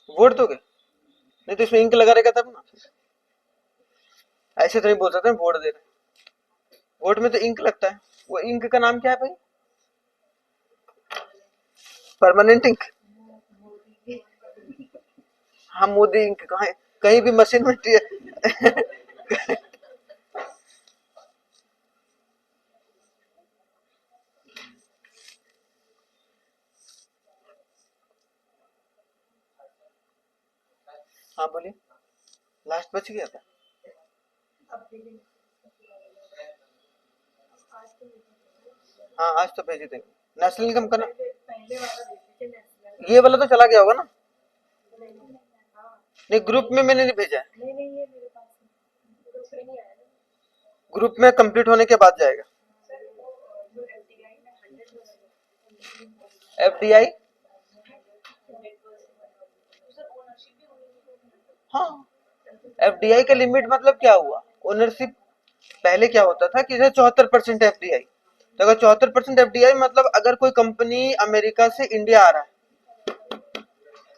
वोट दोगे? नहीं तो इसमें इंक लगा रहेगा तब ना, ऐसे तो नहीं बोल सकते वोट दे रहे। वोट में तो इंक लगता है, वो इंक का नाम क्या है भाई? Permanent ink. हाँ मोदी इंक कहाँ है? कहीं भी मशीन में हाँ बोलिए, लास्ट बच गया था। हाँ आज तो भेज ही देंगे। नेशनल इनकम का ना,
पहले वाला देते थे नेशनल।
ये वाला तो चला गया होगा ना? नहीं ग्रुप में मैंने नहीं भेजा है,
नहीं नहीं, ये मेरे पास ग्रुप में नहीं आया ना।
ग्रुप में कंप्लीट होने के बाद जाएगा।
जो एफडीआई में 100%
एफडीआई, हाँ एफडीआई का लिमिट मतलब क्या हुआ? ओनरशिप पहले क्या होता था कि 74% एफडीआई, तो अगर 74% एफडीआई मतलब अगर कोई कंपनी अमेरिका से इंडिया आ रहा है,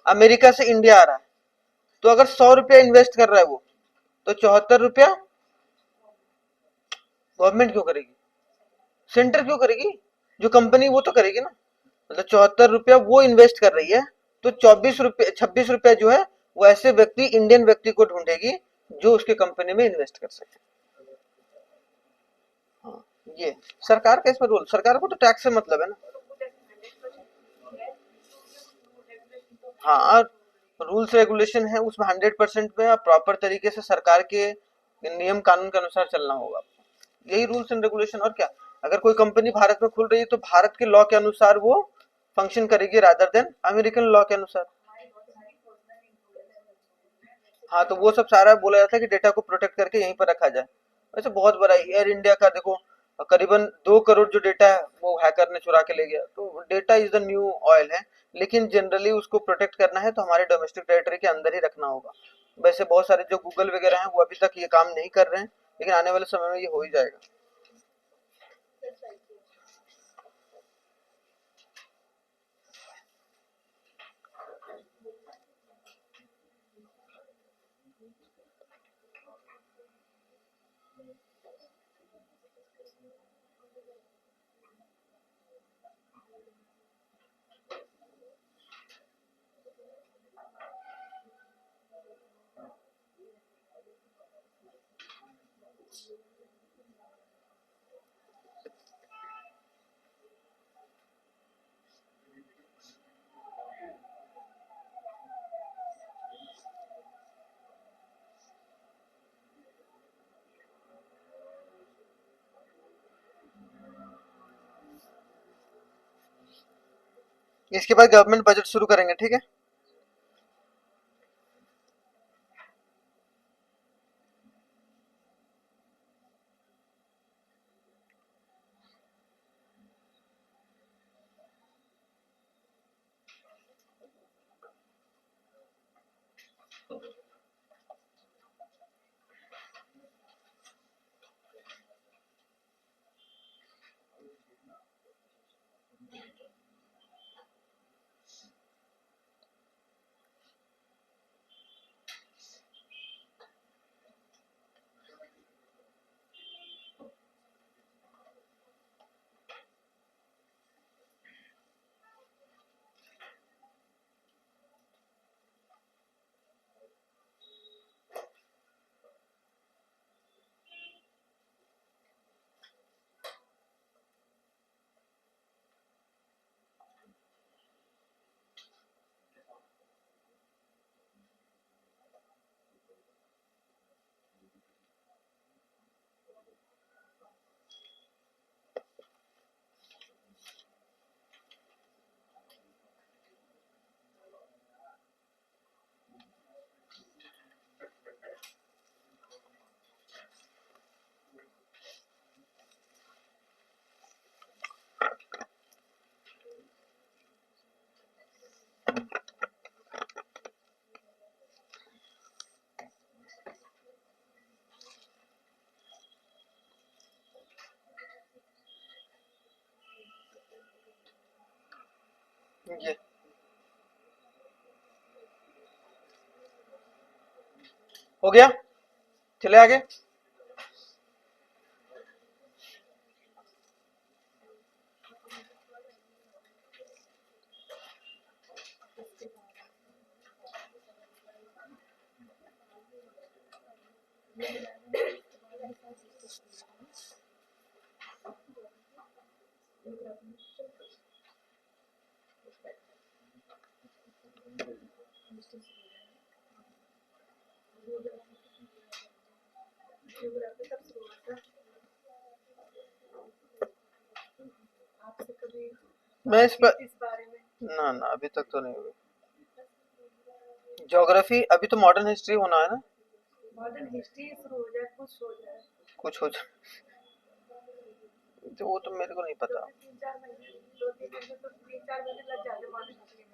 अमेरिका से इंडिया आ रहा है, तो अगर 100 रुपया इन्वेस्ट कर रहा है वो, तो 74 रुपया गवर्नमेंट क्यों करेगी, सेंटर क्यों करेगी, जो कंपनी वो तो करेगी ना। मतलब 74 रुपया वो इन्वेस्ट कर रही है, तो 24 रुपये 26 रुपया जो है वो ऐसे व्यक्ति, इंडियन व्यक्ति को ढूंढेगी जो उसके कंपनी में इन्वेस्ट कर सके। हाँ, ये सरकार का इसमें रोल, सरकार को तो टैक्स से मतलब है ना।
तो वो 100% है, रेगुलेशन तो है
हाँ, रूल्स रेगुलेशन है उसमें 100% में, आप प्रॉपर तरीके से सरकार के नियम कानून के अनुसार चलना होगा। यही रूल्स एंड रेगुलेशन, और क्या। अगर कोई कंपनी भारत में खुल रही है तो भारत के लॉ के अनुसार वो फंक्शन करेगी, रादर देन अमेरिकन लॉ के अनुसार।
हमारी बहुत सारी पर्सनल इंफॉर्मेशन है,
हाँ, तो वो सब सारा बोला जाता है कि डेटा को प्रोटेक्ट करके यहीं पर रखा जाए। वैसे बहुत बड़ा एयर इंडिया का देखो, करीबन 2 करोड़ जो डेटा है वो हैकर ने चुरा के ले गया। तो data is the new oil है, लेकिन जनरली उसको प्रोटेक्ट करना है तो हमारे डोमेस्टिक टेरिटरी के अंदर ही रखना होगा। वैसे बहुत सारे जो गूगल वगैरह हैं वो अभी तक ये काम नहीं कर रहे हैं, लेकिन आने वाले समय में ये हो ही जाएगा। इसके बाद गवर्नमेंट बजट शुरू करेंगे, ठीक है। ये हो गया, चले आगे।
जियोग्राफी कब शुरू हुआ था आपसे कभी
मैं इस पर,
इस बारे में?
ना ना अभी तक तो नहीं हुई। ज्योग्राफी अभी तो मॉडर्न हिस्ट्री होना है ना।
मॉडर्न हिस्ट्री शुरू हो जाए, कुछ हो जाए,
कुछ हो जाए तो वो तो मेरे को नहीं
जो
पता।
भी 3-4 महीने, 2-3 महीने तो 3-4 महीने लग जाते मॉडर्न हिस्ट्री में।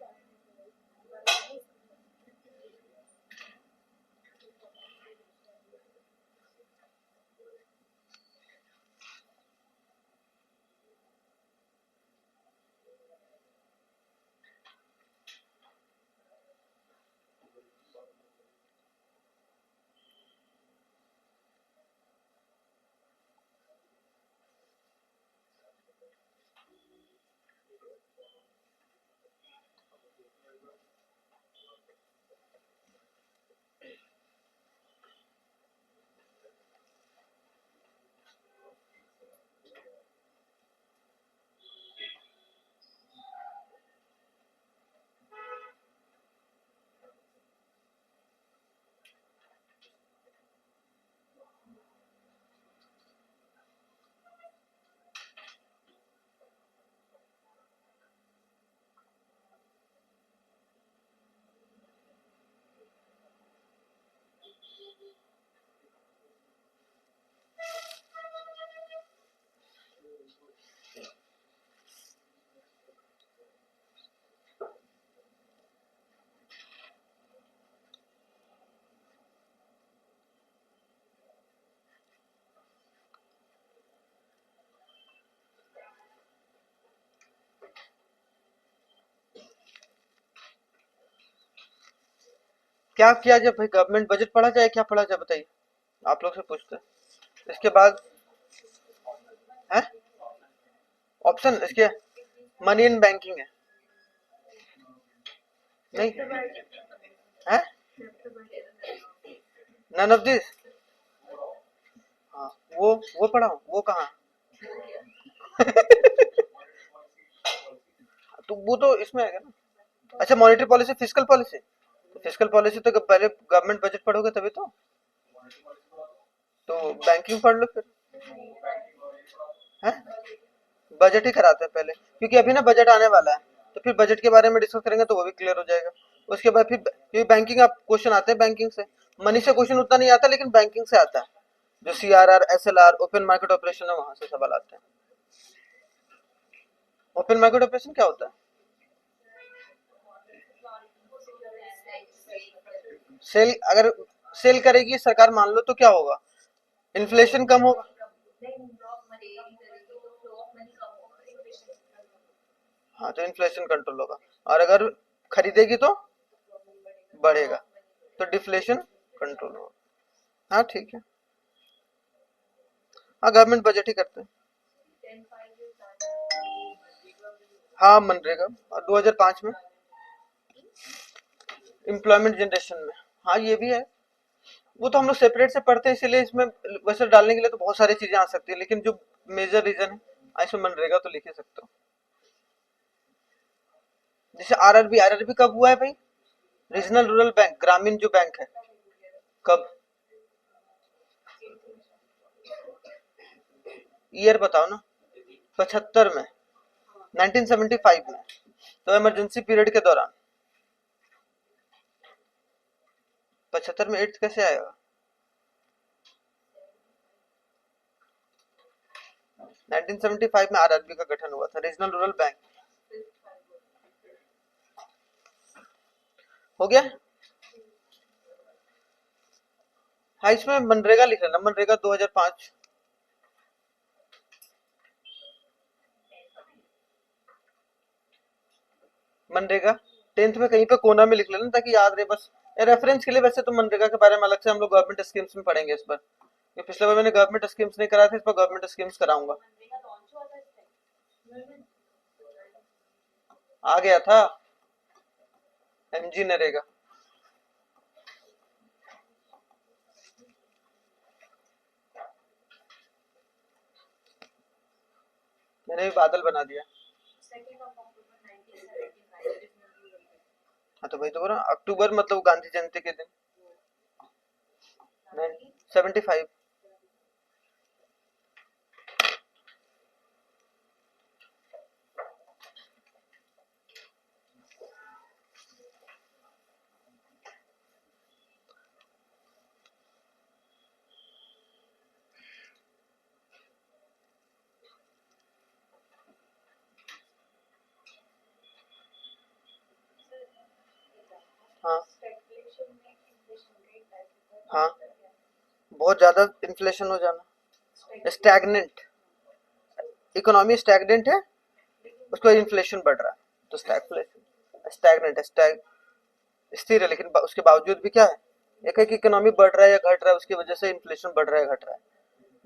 क्या किया जाए भाई, गवर्नमेंट बजट पढ़ा जाए, क्या पढ़ा जाए बताइए, आप लोग से पूछते हैं। इसके बाद है ऑप्शन, इसके मनी इन बैंकिंग है, नहीं है, नन ऑफ दिस। हाँ, वो पढ़ा हूँ, वो कहाँ तो वो तो इसमें आएगा ना। अच्छा, मॉनेटरी पॉलिसी, फिस्कल पॉलिसी, तो फिस्कल पॉलिसी तो पहले गवर्नमेंट बजट पढ़ोगे तभी तो बैंकिंग पढ़ लो फिर, है बजट ही कराते हैं पहले, क्योंकि अभी ना बजट आने वाला है, तो फिर बजट के बारे में डिस्कस करेंगे तो वो भी क्लियर हो जाएगा। उसके बाद फिर बैंकिंग, आप क्वेश्चन आते हैं बैंकिंग से, मनी से क्वेश्चन उतना नहीं आता, लेकिन बैंकिंग से आता है, जो CRR SLR open market operation है, वहां से सवाल आते हैं। ओपन मार्केट ऑपरेशन क्या होता है? सेल, अगर सेल करेगी सरकार मान लो तो क्या होगा, इन्फ्लेशन कम होगा। हाँ, तो इन्फ्लेशन कंट्रोल होगा, और अगर खरीदेगी तो बढ़ेगा, तो डिफ्लेशन कंट्रोल होगा। हाँ ठीक है, हाँ गवर्नमेंट बजट ही करते हैं। हाँ मनरेगा, और 2005 में एम्प्लॉयमेंट जनरेशन में। हाँ ये भी है, वो तो हम लोग सेपरेट से पढ़ते हैं, इसीलिए इसमें वैसे डालने के लिए तो बहुत सारी चीजें आ सकती है, लेकिन जो मेजर रीजन है इसमें मनरेगा तो लिख ही सकते हो। जैसे आरआरबी कब हुआ है भाई, रीजनल रूरल बैंक, ग्रामीण जो बैंक है, कब, ईयर बताओ ना। 75 में, 1975 में, तो इमरजेंसी पीरियड के दौरान। 75 में 8 कैसे आएगा? 1975 में आरआरबी का गठन हुआ था, रीजनल रूरल बैंक। हो गया। हाँ इसमें मनरेगा लिख लेना, मनरेगा 2005। मनरेगा 10th में कहीं पे कोना में लिख लेना ताकि याद रहे बस, रेफरेंस के लिए। वैसे तो मनरेगा के बारे में अलग से हम लोग गवर्नमेंट स्कीम्स में पढ़ेंगे इस बार, ये पिछले बार मैंने गवर्नमेंट स्कीम्स नहीं कराया था, इस बार गवर्नमेंट स्कीम्स कराऊंगा। आ गया था MG नरेगा। मैंने भी बादल बना दिया। हाँ तो भाई तो बोला अक्टूबर मतलब गांधी जयंती के दिन, 75। हाँ हाँ, बहुत ज्यादा इन्फ्लेशन हो जाना, स्टैग्नेंट, इकोनॉमी स्टैग्नेंट है, उसके बाद इन्फ्लेशन बढ़ रहा है, तो स्टैगफ्लेशन, स्टैग्नेंट है, स्थिर है, लेकिन उसके बावजूद भी क्या है, एक है कि इकोनॉमी बढ़ रहा है या घट रहा है, उसकी वजह से इन्फ्लेशन बढ़ रहा है घट रहा है,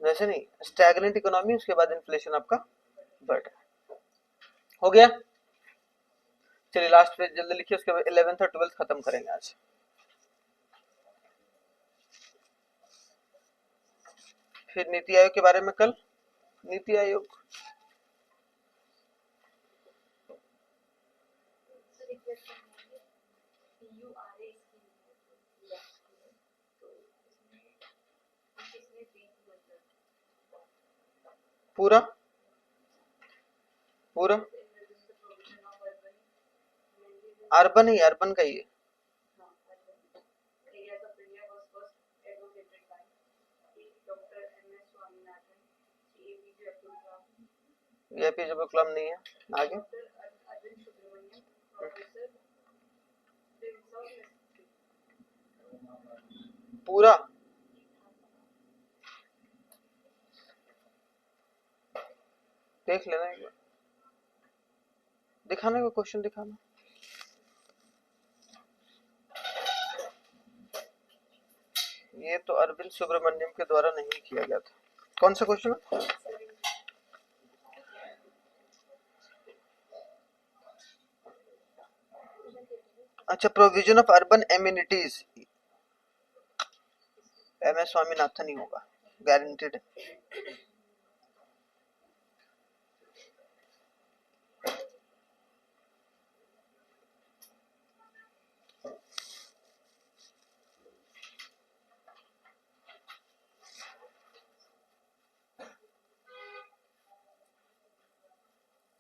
वैसे नहीं, स्टैग्नेंट इकोनॉमी उसके बाद इन्फ्लेशन आपका बढ़ रहा है। हो गया। चलिए लास्ट पेज जल्दी लिखिए, उसके बाद 11th और 12th खत्म करेंगे आज। फिर नीति आयोग के बारे में कल, नीति आयोग पूरा पूरा अर्बन ही, अर्बन का ही है। ये पीजे अब्दुल कलाम नहीं है, आगे पूरा देख लेना एक बार, दिखाना कोई क्वेश्चन दिखाना। ये तो अरविंद सुब्रमण्यम के द्वारा नहीं किया गया था। कौन सा क्वेश्चन है? अच्छा, provision of urban amenities, M S Swaminathan ही होगा, गारंटेड है।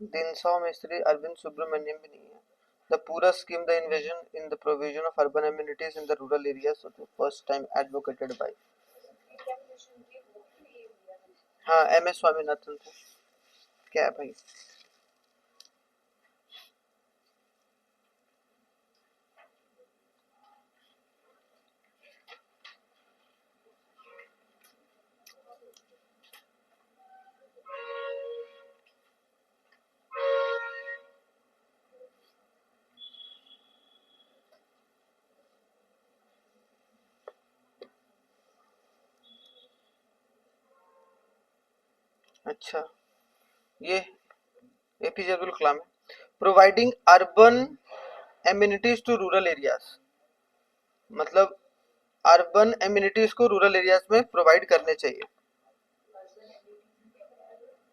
दिनसौ मिस्त्री, अरविंद सुब्रमण्यम भी नहीं है। The Pura scheme, the invasion in the provision of urban amenities in the rural areas for the first time advocated by, हाँ एम एस स्वामीनाथन था। क्या है भाई? अच्छा, ये एपीजे अब्दुल कलाम है। Providing urban amenities to rural areas, मतलब अर्बन एमिनिटीज को रूरल एरियाज में प्रोवाइड करने चाहिए।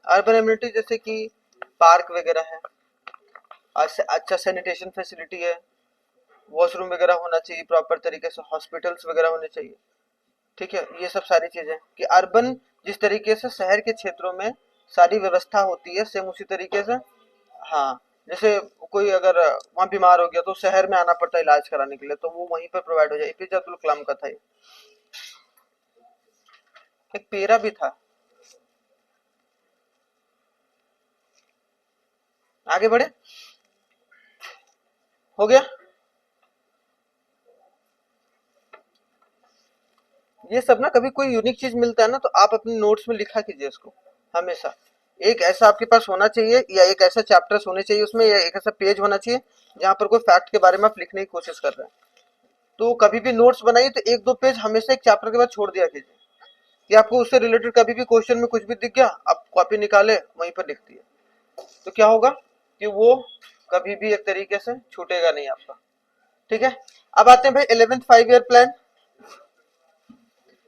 अर्बन एमिनिटीज जैसे कि पार्क वगैरह है, अच्छा सैनिटेशन फैसिलिटी है, वॉशरूम वगैरह होना चाहिए प्रॉपर तरीके से, हॉस्पिटल्स वगैरह होने चाहिए। ठीक है, ये सब सारी चीजें कि अर्बन जिस तरीके से शहर के क्षेत्रों में सारी व्यवस्था होती है, सेम उसी तरीके से, हाँ जैसे कोई अगर वहाँ बीमार हो गया तो शहर में आना पड़ता है इलाज कराने के लिए, तो वो वहीं पर प्रोवाइड हो जाए। एपीजे अब्दुल कलाम का था ये। एक पेरा भी था। आगे बढ़े, हो गया। ये सब ना कभी कोई यूनिक चीज मिलता है ना, तो आप अपने नोट्स में लिखा कीजिए इसको हमेशा। एक ऐसा आपके पास होना चाहिए, या एक ऐसा चैप्टर्स होने चाहिए उसमें, या एक ऐसा पेज होना चाहिए जहां पर कोई फैक्ट के बारे में आप लिखने की कोशिश कर रहे हैं। तो कभी भी नोट्स बनाइए तो एक दो पेज हमेशा एक चैप्टर के बाद छोड़ दिया कीजिए, कि आपको उससे रिलेटेड कभी भी क्वेश्चन में कुछ भी दिख गया, आप कॉपी निकाले वहीं पर लिख दिए, तो क्या होगा कि वो कभी भी एक तरीके से छूटेगा नहीं आपका। ठीक है, अब आते हैं भाई 11th 5 year plan.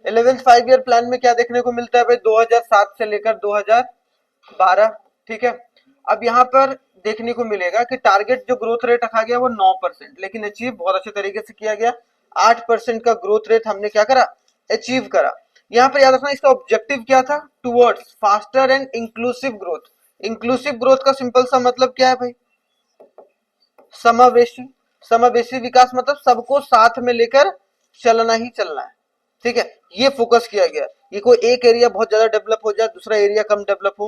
11th 5 year plan में क्या देखने को मिलता है भाई? 2007 से लेकर 2012। ठीक है, अब यहाँ पर देखने को मिलेगा कि टारगेट जो ग्रोथ रेट रखा गया वो 9%, लेकिन अचीव बहुत अच्छे तरीके से किया गया। 8% का ग्रोथ रेट हमने क्या करा? अचीव करा। यहाँ पर याद रखना इसका ऑब्जेक्टिव क्या था? Towards faster and inclusive growth. Inclusive growth का सिंपल सा मतलब क्या है भाई? समावेशी। समावेशी विकास मतलब सबको साथ में लेकर चलना ही चलना है। ठीक है, ये फोकस किया गया। ये कोई एक एरिया बहुत ज्यादा डेवलप हो जाए, दूसरा एरिया कम डेवलप हो,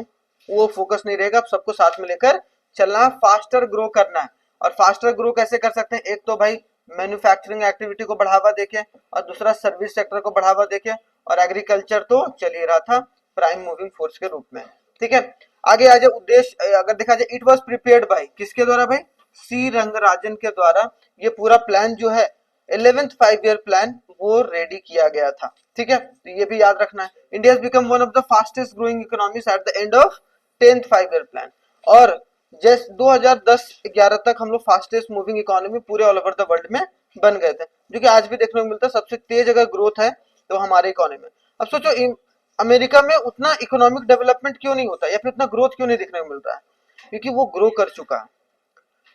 वो फोकस नहीं रहेगा। आप सबको साथ में लेकर चलना है, फास्टर ग्रो करना है। और फास्टर ग्रो कैसे कर सकते हैं? एक तो भाई मैन्युफैक्चरिंग एक्टिविटी को बढ़ावा देके, और दूसरा सर्विस सेक्टर को बढ़ावा देके, और एग्रीकल्चर तो चल ही रहा था प्राइम मूविंग फोर्स के रूप में। ठीक है, आगे आ जाए उद्देश्य, अगर देखा जाए इट वॉज प्रिपेयर्ड बाय, किसके द्वारा भाई? सी रंगराजन के द्वारा ये पूरा प्लान जो है 11th 5 ईयर प्लान वो रेडी किया गया था। ठीक है, तो ये भी याद रखना है। India become one of the fastest growing economies at the end of 10th 5 year plan. और जैसे 2010-11 तक हम लोग फास्टेस्ट मूविंग इकोनॉमी पूरे ऑल ओवर द वर्ल्ड में बन गए थे, जो कि आज भी देखने को मिलता है। सबसे तेज अगर ग्रोथ है तो हमारे इकोनॉमी में। अब सोचो अमेरिका में उतना इकोनॉमिक डेवलपमेंट क्यों नहीं होता, या फिर उतना ग्रोथ क्यों नहीं देखने को मिलता है? क्योंकि वो ग्रो कर चुका है।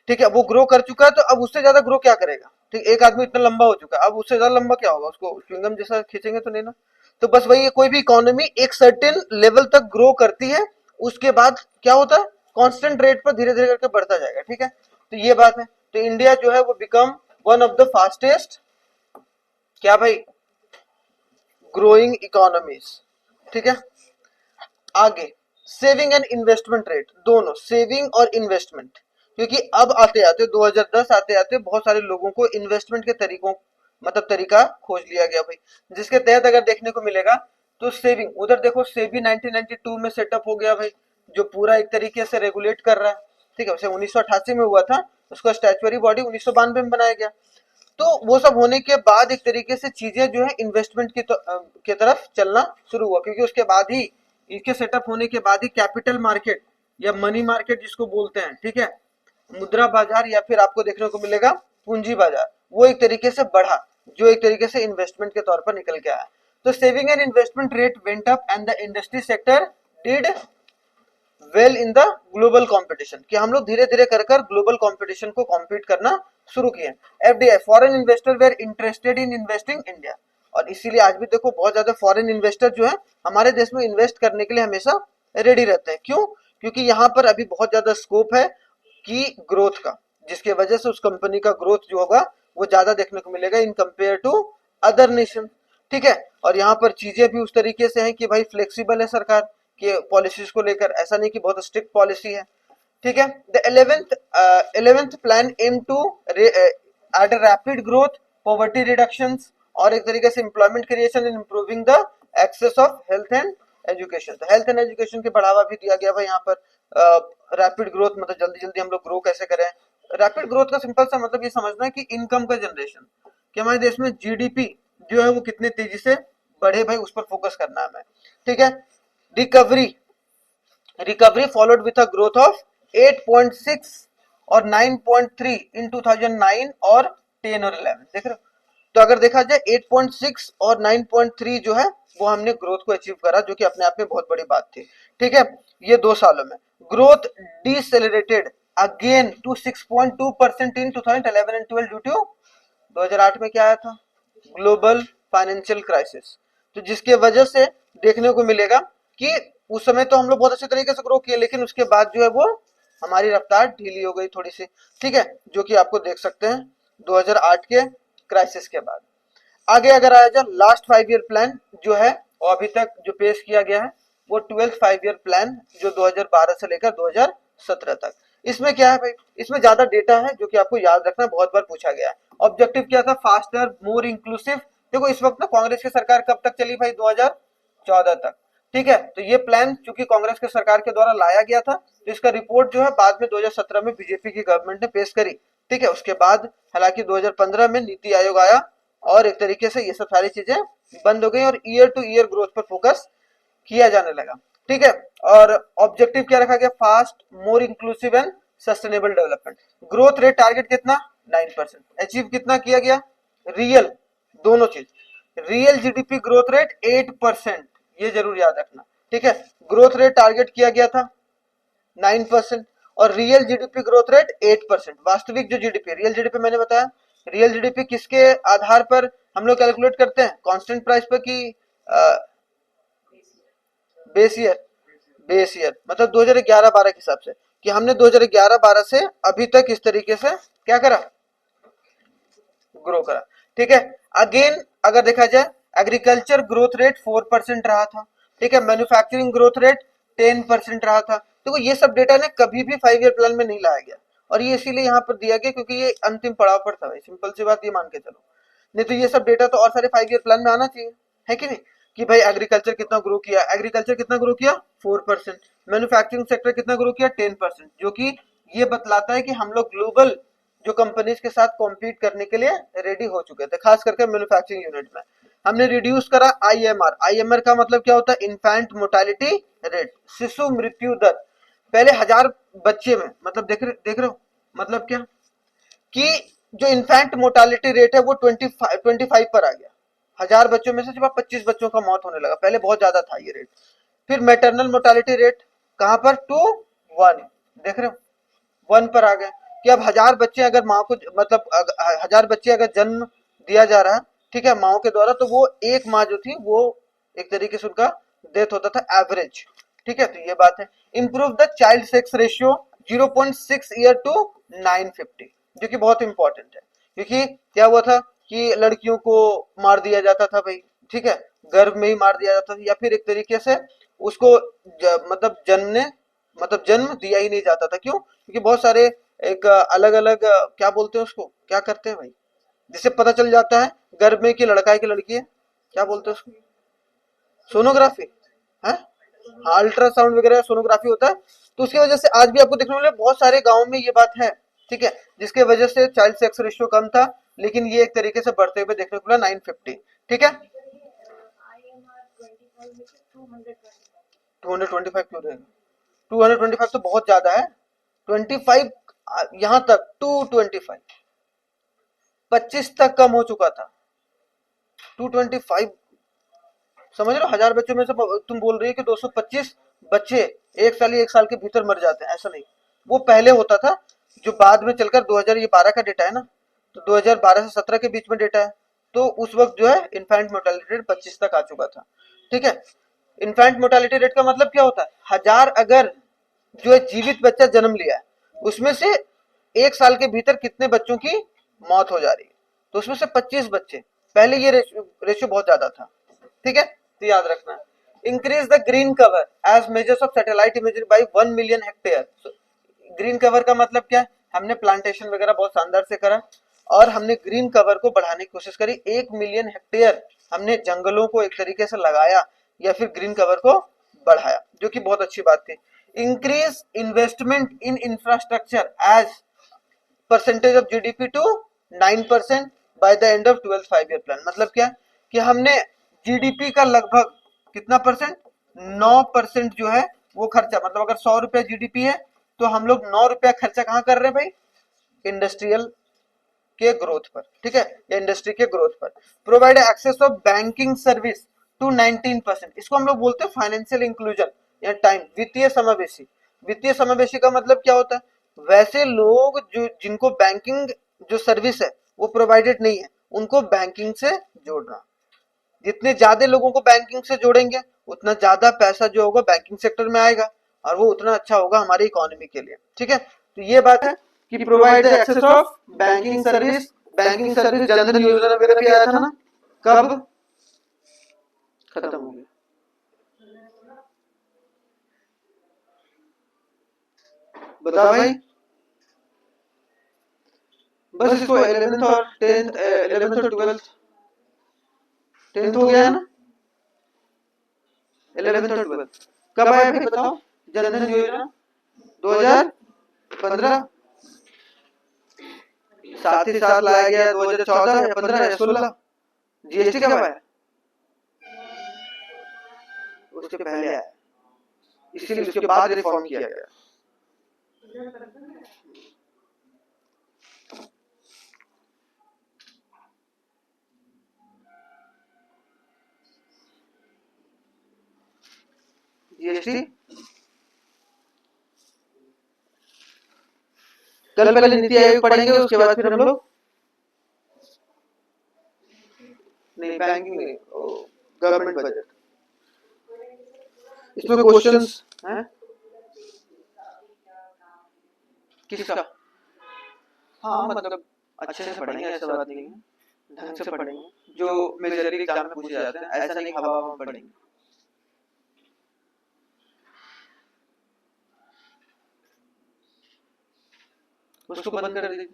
ठीक है, वो ग्रो कर चुका है, तो अब उससे ज्यादा ग्रो क्या करेगा? ठीक, एक आदमी इतना लंबा हो चुका है, अब उससे ज्यादा लंबा क्या होगा? उसको च्युइंगम जैसा खींचेंगे तो नहीं ना। तो बस वही है, कोई भी इकोनॉमी एक सर्टेन लेवल तक ग्रो करती है, उसके बाद क्या होता है, कांस्टेंट रेट पर धीरे धीरे करके बढ़ता जाएगा। ठीक है, तो ये बात है। तो इंडिया जो है वो become one of the fastest क्या भाई, ग्रोइंग इकोनॉमीज। ठीक है, आगे सेविंग एंड इन्वेस्टमेंट रेट, दोनों सेविंग और इन्वेस्टमेंट, क्योंकि अब आते आते 2010 आते आते बहुत सारे लोगों को इन्वेस्टमेंट के तरीकों मतलब तरीका खोज लिया गया भाई, जिसके तहत अगर देखने को मिलेगा तो सेविंग, उधर देखो सेबी 1992 में सेटअप हो गया भाई, जो पूरा एक तरीके से रेगुलेट कर रहा है। ठीक है, वैसे 1988 में हुआ था, उसका स्टैच्यूरी बॉडी 1992 में बनाया गया। तो वो सब होने के बाद एक तरीके से चीजें जो है इन्वेस्टमेंट की तरफ चलना शुरू हुआ, क्योंकि उसके बाद ही, इसके सेटअप होने के बाद ही कैपिटल मार्केट या मनी मार्केट जिसको बोलते हैं, ठीक है, मुद्रा बाजार, या फिर आपको देखने को मिलेगा पूंजी बाजार, वो एक तरीके से बढ़ा, जो एक तरीके से इन्वेस्टमेंट के तौर पर निकल के आया। तो saving and investment rate went up and the industry sector did well in the global competition, कि हम लोग धीरे धीरे कर कर ग्लोबल कंपटीशन को कॉम्पीट करना शुरू किए। FDI, foreign investor were interested in investing India, और इसीलिए आज भी देखो बहुत ज्यादा फॉरेन इन्वेस्टर जो है हमारे देश में इन्वेस्ट करने के लिए हमेशा रेडी रहते हैं। क्यों? क्योंकि यहाँ पर अभी बहुत ज्यादा स्कोप है कि ग्रोथ का, जिसकी वजह से उस कंपनी का ग्रोथ जो होगा वो ज्यादा देखने को मिलेगा in compare to other nation. ठीक है, और यहाँ पर चीजें भी उस तरीके से हैं कि भाई फ्लेक्सिबल है सरकार के पॉलिसीज को लेकर, ऐसा नहीं कि बहुत स्ट्रिक्ट पॉलिसी है। ठीक है, the 11th plan aim to at rapid growth, poverty reduction, और एक तरीके से employment creation and improving the access of health and education. तो हेल्थ एंड एजुकेशन के बढ़ावा भी दिया गया भाई यहाँ पर। रैपिड ग्रोथ मतलब जल्दी जल्दी हम लोग ग्रो कैसे करें। रैपिड ग्रोथ का सिंपल सा मतलब ये समझना है कि इनकम का जनरेशन, कि हमारे देश में जीडीपी जो है वो कितने तेजी से बढ़े भाई, उस पर फोकस करना है हमें। ठीक है, recovery, recovery followed with a growth of 8.6 और 9.3 इन 2009 और 10 और 11, देख रहे हो। तो अगर देखा जाए 8.6 और 9.3 जो है वो हमने ग्रोथ को अचीव करा, जो कि अपने आप में बहुत बड़ी बात थी। ठीक है, ये 2 सालों में growth decelerated again to 6.2% in 2011 and 12 due to 2008 में क्या आया था, ग्लोबल फाइनेंशियल क्राइसिस। तो जिसके वजह से देखने को मिलेगा कि उस समय तो हम लोग बहुत अच्छे तरीके से ग्रो किए, लेकिन उसके बाद जो है वो हमारी रफ्तार ढीली हो गई थोड़ी सी। ठीक है, जो कि आपको देख सकते हैं 2008 के क्राइसिस के बाद। आगे अगर आया जाए लास्ट 5 ईयर प्लान जो है, और अभी तक जो पेश किया गया है वो 12th 5 ईयर प्लान, जो 2012 से लेकर 2017 तक। इसमें क्या है भाई, इसमें ज्यादा डेटा है जो कि आपको याद रखना, बहुत बार पूछा गया है। ऑब्जेक्टिव क्या था, फास्टर मोर इंक्लूसिव। देखो इस वक्त ना कांग्रेस की सरकार कब तक चली भाई, 2014 तक। ठीक है, तो ये प्लान चूंकि कांग्रेस के सरकार के द्वारा लाया गया था, तो इसका रिपोर्ट जो है बाद में 2017 में बीजेपी की गवर्नमेंट ने पेश करी। ठीक है, उसके बाद हालांकि 2015 में नीति आयोग आया, और एक तरीके से ये सब सारी चीजें बंद हो गई, और ईयर टू ईयर ग्रोथ पर फोकस किया जाने लगा। ठीक है, और ऑब्जेक्टिव क्या रखा गया, fast more inclusive and sustainable development. Growth rate target कितना, 9%। अचीव कितना किया गया, रियल, दोनों चीज, रियल जीडीपी ग्रोथ रेट 8%, ये जरूर याद रखना। ठीक है, ग्रोथ रेट टारगेट किया गया था 9%, और रियल जीडीपी ग्रोथ रेट 8%। वास्तविक जो जीडीपी, रियल जीडीपी मैंने बताया, रियल जीडीपी किसके आधार पर हम लोग कैलकुलेट करते हैं, कांस्टेंट प्राइस पर कि बेस ईयर, बेस ईयर मतलब 2011-12 के हिसाब से, कि हमने 2011-12 से अभी तक इस तरीके से क्या करा, ग्रो करा। ठीक है, अगेन अगर देखा जाए एग्रीकल्चर ग्रोथ रेट 4% रहा था। ठीक है, मैन्युफैक्चरिंग ग्रोथ रेट 10% रहा था। देखो ये सब डेटा ने कभी भी 5 ईयर प्लान में नहीं लाया गया, और ये इसीलिए यहाँ पर दिया गया क्योंकि ये अंतिम पड़ाव पर था भाई, सिंपल सी बात ये मान के चलो। नहीं तो ये सब डेटा तो और सारे 5 ईयर प्लान में आना चाहिए, है कि नहीं, कि भाई एग्रीकल्चर कितना ग्रो किया, एग्रीकल्चर कितना ग्रो किया 4%, मैन्युफैक्चरिंग सेक्टर कितना ग्रो किया 10%, जो कि ये बतलाता है कि हम लोग ग्लोबल जो कंपनीज के साथ कॉम्पीट करने के लिए रेडी हो चुके थे, खास करके मैन्युफैक्चरिंग यूनिट में। हमने रिड्यूस करा आईएमआर, आईएमआर का मतलब क्या होता है, इन्फेंट मोर्टेलिटी रेट, शिशु मृत्यु दर। पहले 1000 बच्चे में, मतलब देख रहे हो, मतलब क्या कि जो इन्फेंट मोर्टालिटी रेट है वो 25 पर आ गया। 1000 बच्चों में से जब 25 बच्चों का मौत होने लगा, पहले बहुत ज्यादा था ये रेट। फिर मैटरनल मोर्टालिटी रेट कहां पर, 2-1, देख रहे हो, 1 पर आ गए कि अब 1000 बच्चे अगर माँ को, मतलब 1000 बच्चे अगर जन्म दिया जा रहा है, ठीक है, माओ के द्वारा, तो वो एक माँ जो थी वो एक तरीके से उनका डेथ होता था एवरेज, ठीक है। तो ये बात है। Improve the child sex ratio 0.6 year to 950, जो कि बहुत इंपॉर्टेंट है, क्योंकि क्या हुआ था कि लड़कियों को मार दिया जाता था भाई, ठीक है, गर्भ में ही मार दिया जाता था, या फिर एक तरीके से उसको मतलब जन्म दिया ही नहीं जाता था। क्यों? क्योंकि बहुत सारे एक अलग अलग क्या बोलते हैं उसको, क्या करते हैं भाई, जिससे पता चल जाता है गर्भ में कि लड़का है कि लड़की है, क्या बोलते हैं उसको, सोनोग्राफी है, हाँ, अल्ट्रासाउंड वगैरह सोनोग्राफी होता है। तो उसकी वजह से आज भी आपको देखने को मिले बहुत सारे गांव में ये बात है, ठीक है, जिसके वजह से चाइल्ड सेक्स रेशियो कम था, लेकिन ये एक तरीके से बढ़ते हुए देखने को मिला 950, ठीक है।
IMR 25 में से 225
225 क्यों रहेगा, 225 तो बहुत ज्यादा है, 25 यहां तक 225, 25 तक कम हो चुका था, 225, समझ रहे हो, 1000 बच्चों में से तुम बोल रही है कि 225 बच्चे एक साल के भीतर मर जाते हैं, ऐसा नहीं, वो पहले होता था, जो बाद में चलकर 2012 का डेटा है ना, तो 2012 से 17 के बीच में डेटा है, तो उस वक्त जो है इन्फेंट मोर्टालिटी रेट 25 तक आ चुका था, ठीक है। इन्फेंट मोर्टालिटी रेट का मतलब क्या होता है, 1000 अगर जो है जीवित बच्चा जन्म लिया है, उसमें से एक साल के भीतर कितने बच्चों की मौत हो जा रही है, तो उसमें से 25 बच्चे, पहले ये रेशियो बहुत ज्यादा था, ठीक है, तो याद रखना। Increase the green cover as measures of satellite imagery by 1 million hectare. Green cover का मतलब क्या है, हमने प्लांटेशन वगैरह बहुत शानदार से करा, और हमने ग्रीन कवर को बढ़ाने की कोशिश करी, 1 मिलियन हेक्टेयर हमने जंगलों को एक तरीके से लगाया, या फिर ग्रीन कवर को बढ़ाया, जो कि बहुत अच्छी बात थी। Increase investment in infrastructure as percentage of GDP to 9% by the end of 12th 5 year plan. मतलब क्या कि हमने जीडीपी का लगभग कितना परसेंट, 9% जो है वो खर्चा, मतलब अगर 100 रुपया जीडीपी है, तो हम लोग 9 रुपया खर्चा कहाँ कर रहे हैं भाई, इंडस्ट्रियल के ग्रोथ पर, ठीक है, या इंडस्ट्री के ग्रोथ पर। Provide access of banking service to 19%, इसको हम लोग बोलते हैं फाइनेंशियल इंक्लूजन या टाइम, वित्तीय समावेशी। वित्तीय समावेशी का मतलब क्या होता है, वैसे लोग जो जिनको बैंकिंग जो सर्विस है वो प्रोवाइडेड नहीं है, उनको बैंकिंग से जोड़ना। जितने ज्यादा लोगों को बैंकिंग से जोड़ेंगे, उतना ज्यादा पैसा जो होगा बैंकिंग सेक्टर में आएगा, और वो उतना अच्छा होगा हमारी इकोनॉमी के लिए, ठीक है। तो ये बात है कि provide the access of banking service. Banking service Jan Dhan Yojana वगैरह भी आया था ना, कब खत्म हो गया, बताओ भाई। बस इसको 11th और 10th, 11th और 10th हो गया ना, 11th और 12th कब आया भाई बताओ, जनधन योजना 2015, साथ ही साथ लाया गया 2014 या 15 या 16। जीएसटी कब आया, उसके पहले आया, इसीलिए उसके बाद रिफॉर्म किया गया। जीएसटी कल पहले नीति आयोग पढ़ेंगे, उसके बाद फिर हम लोग नहीं, बैंकिंग नहीं, गवर्नमेंट बजट, इसमें क्वेश्चंस हैं किसका, हाँ मतलब अच्छे से पढ़ेंगे, ऐसा बात नहीं है, ढंग से पढ़ेंगे, जो मेजरली एग्जाम में पूछे जाते हैं, ऐसा नहीं हवा हवा में पढ़ेंगे। उसको बंद कर दीजिए।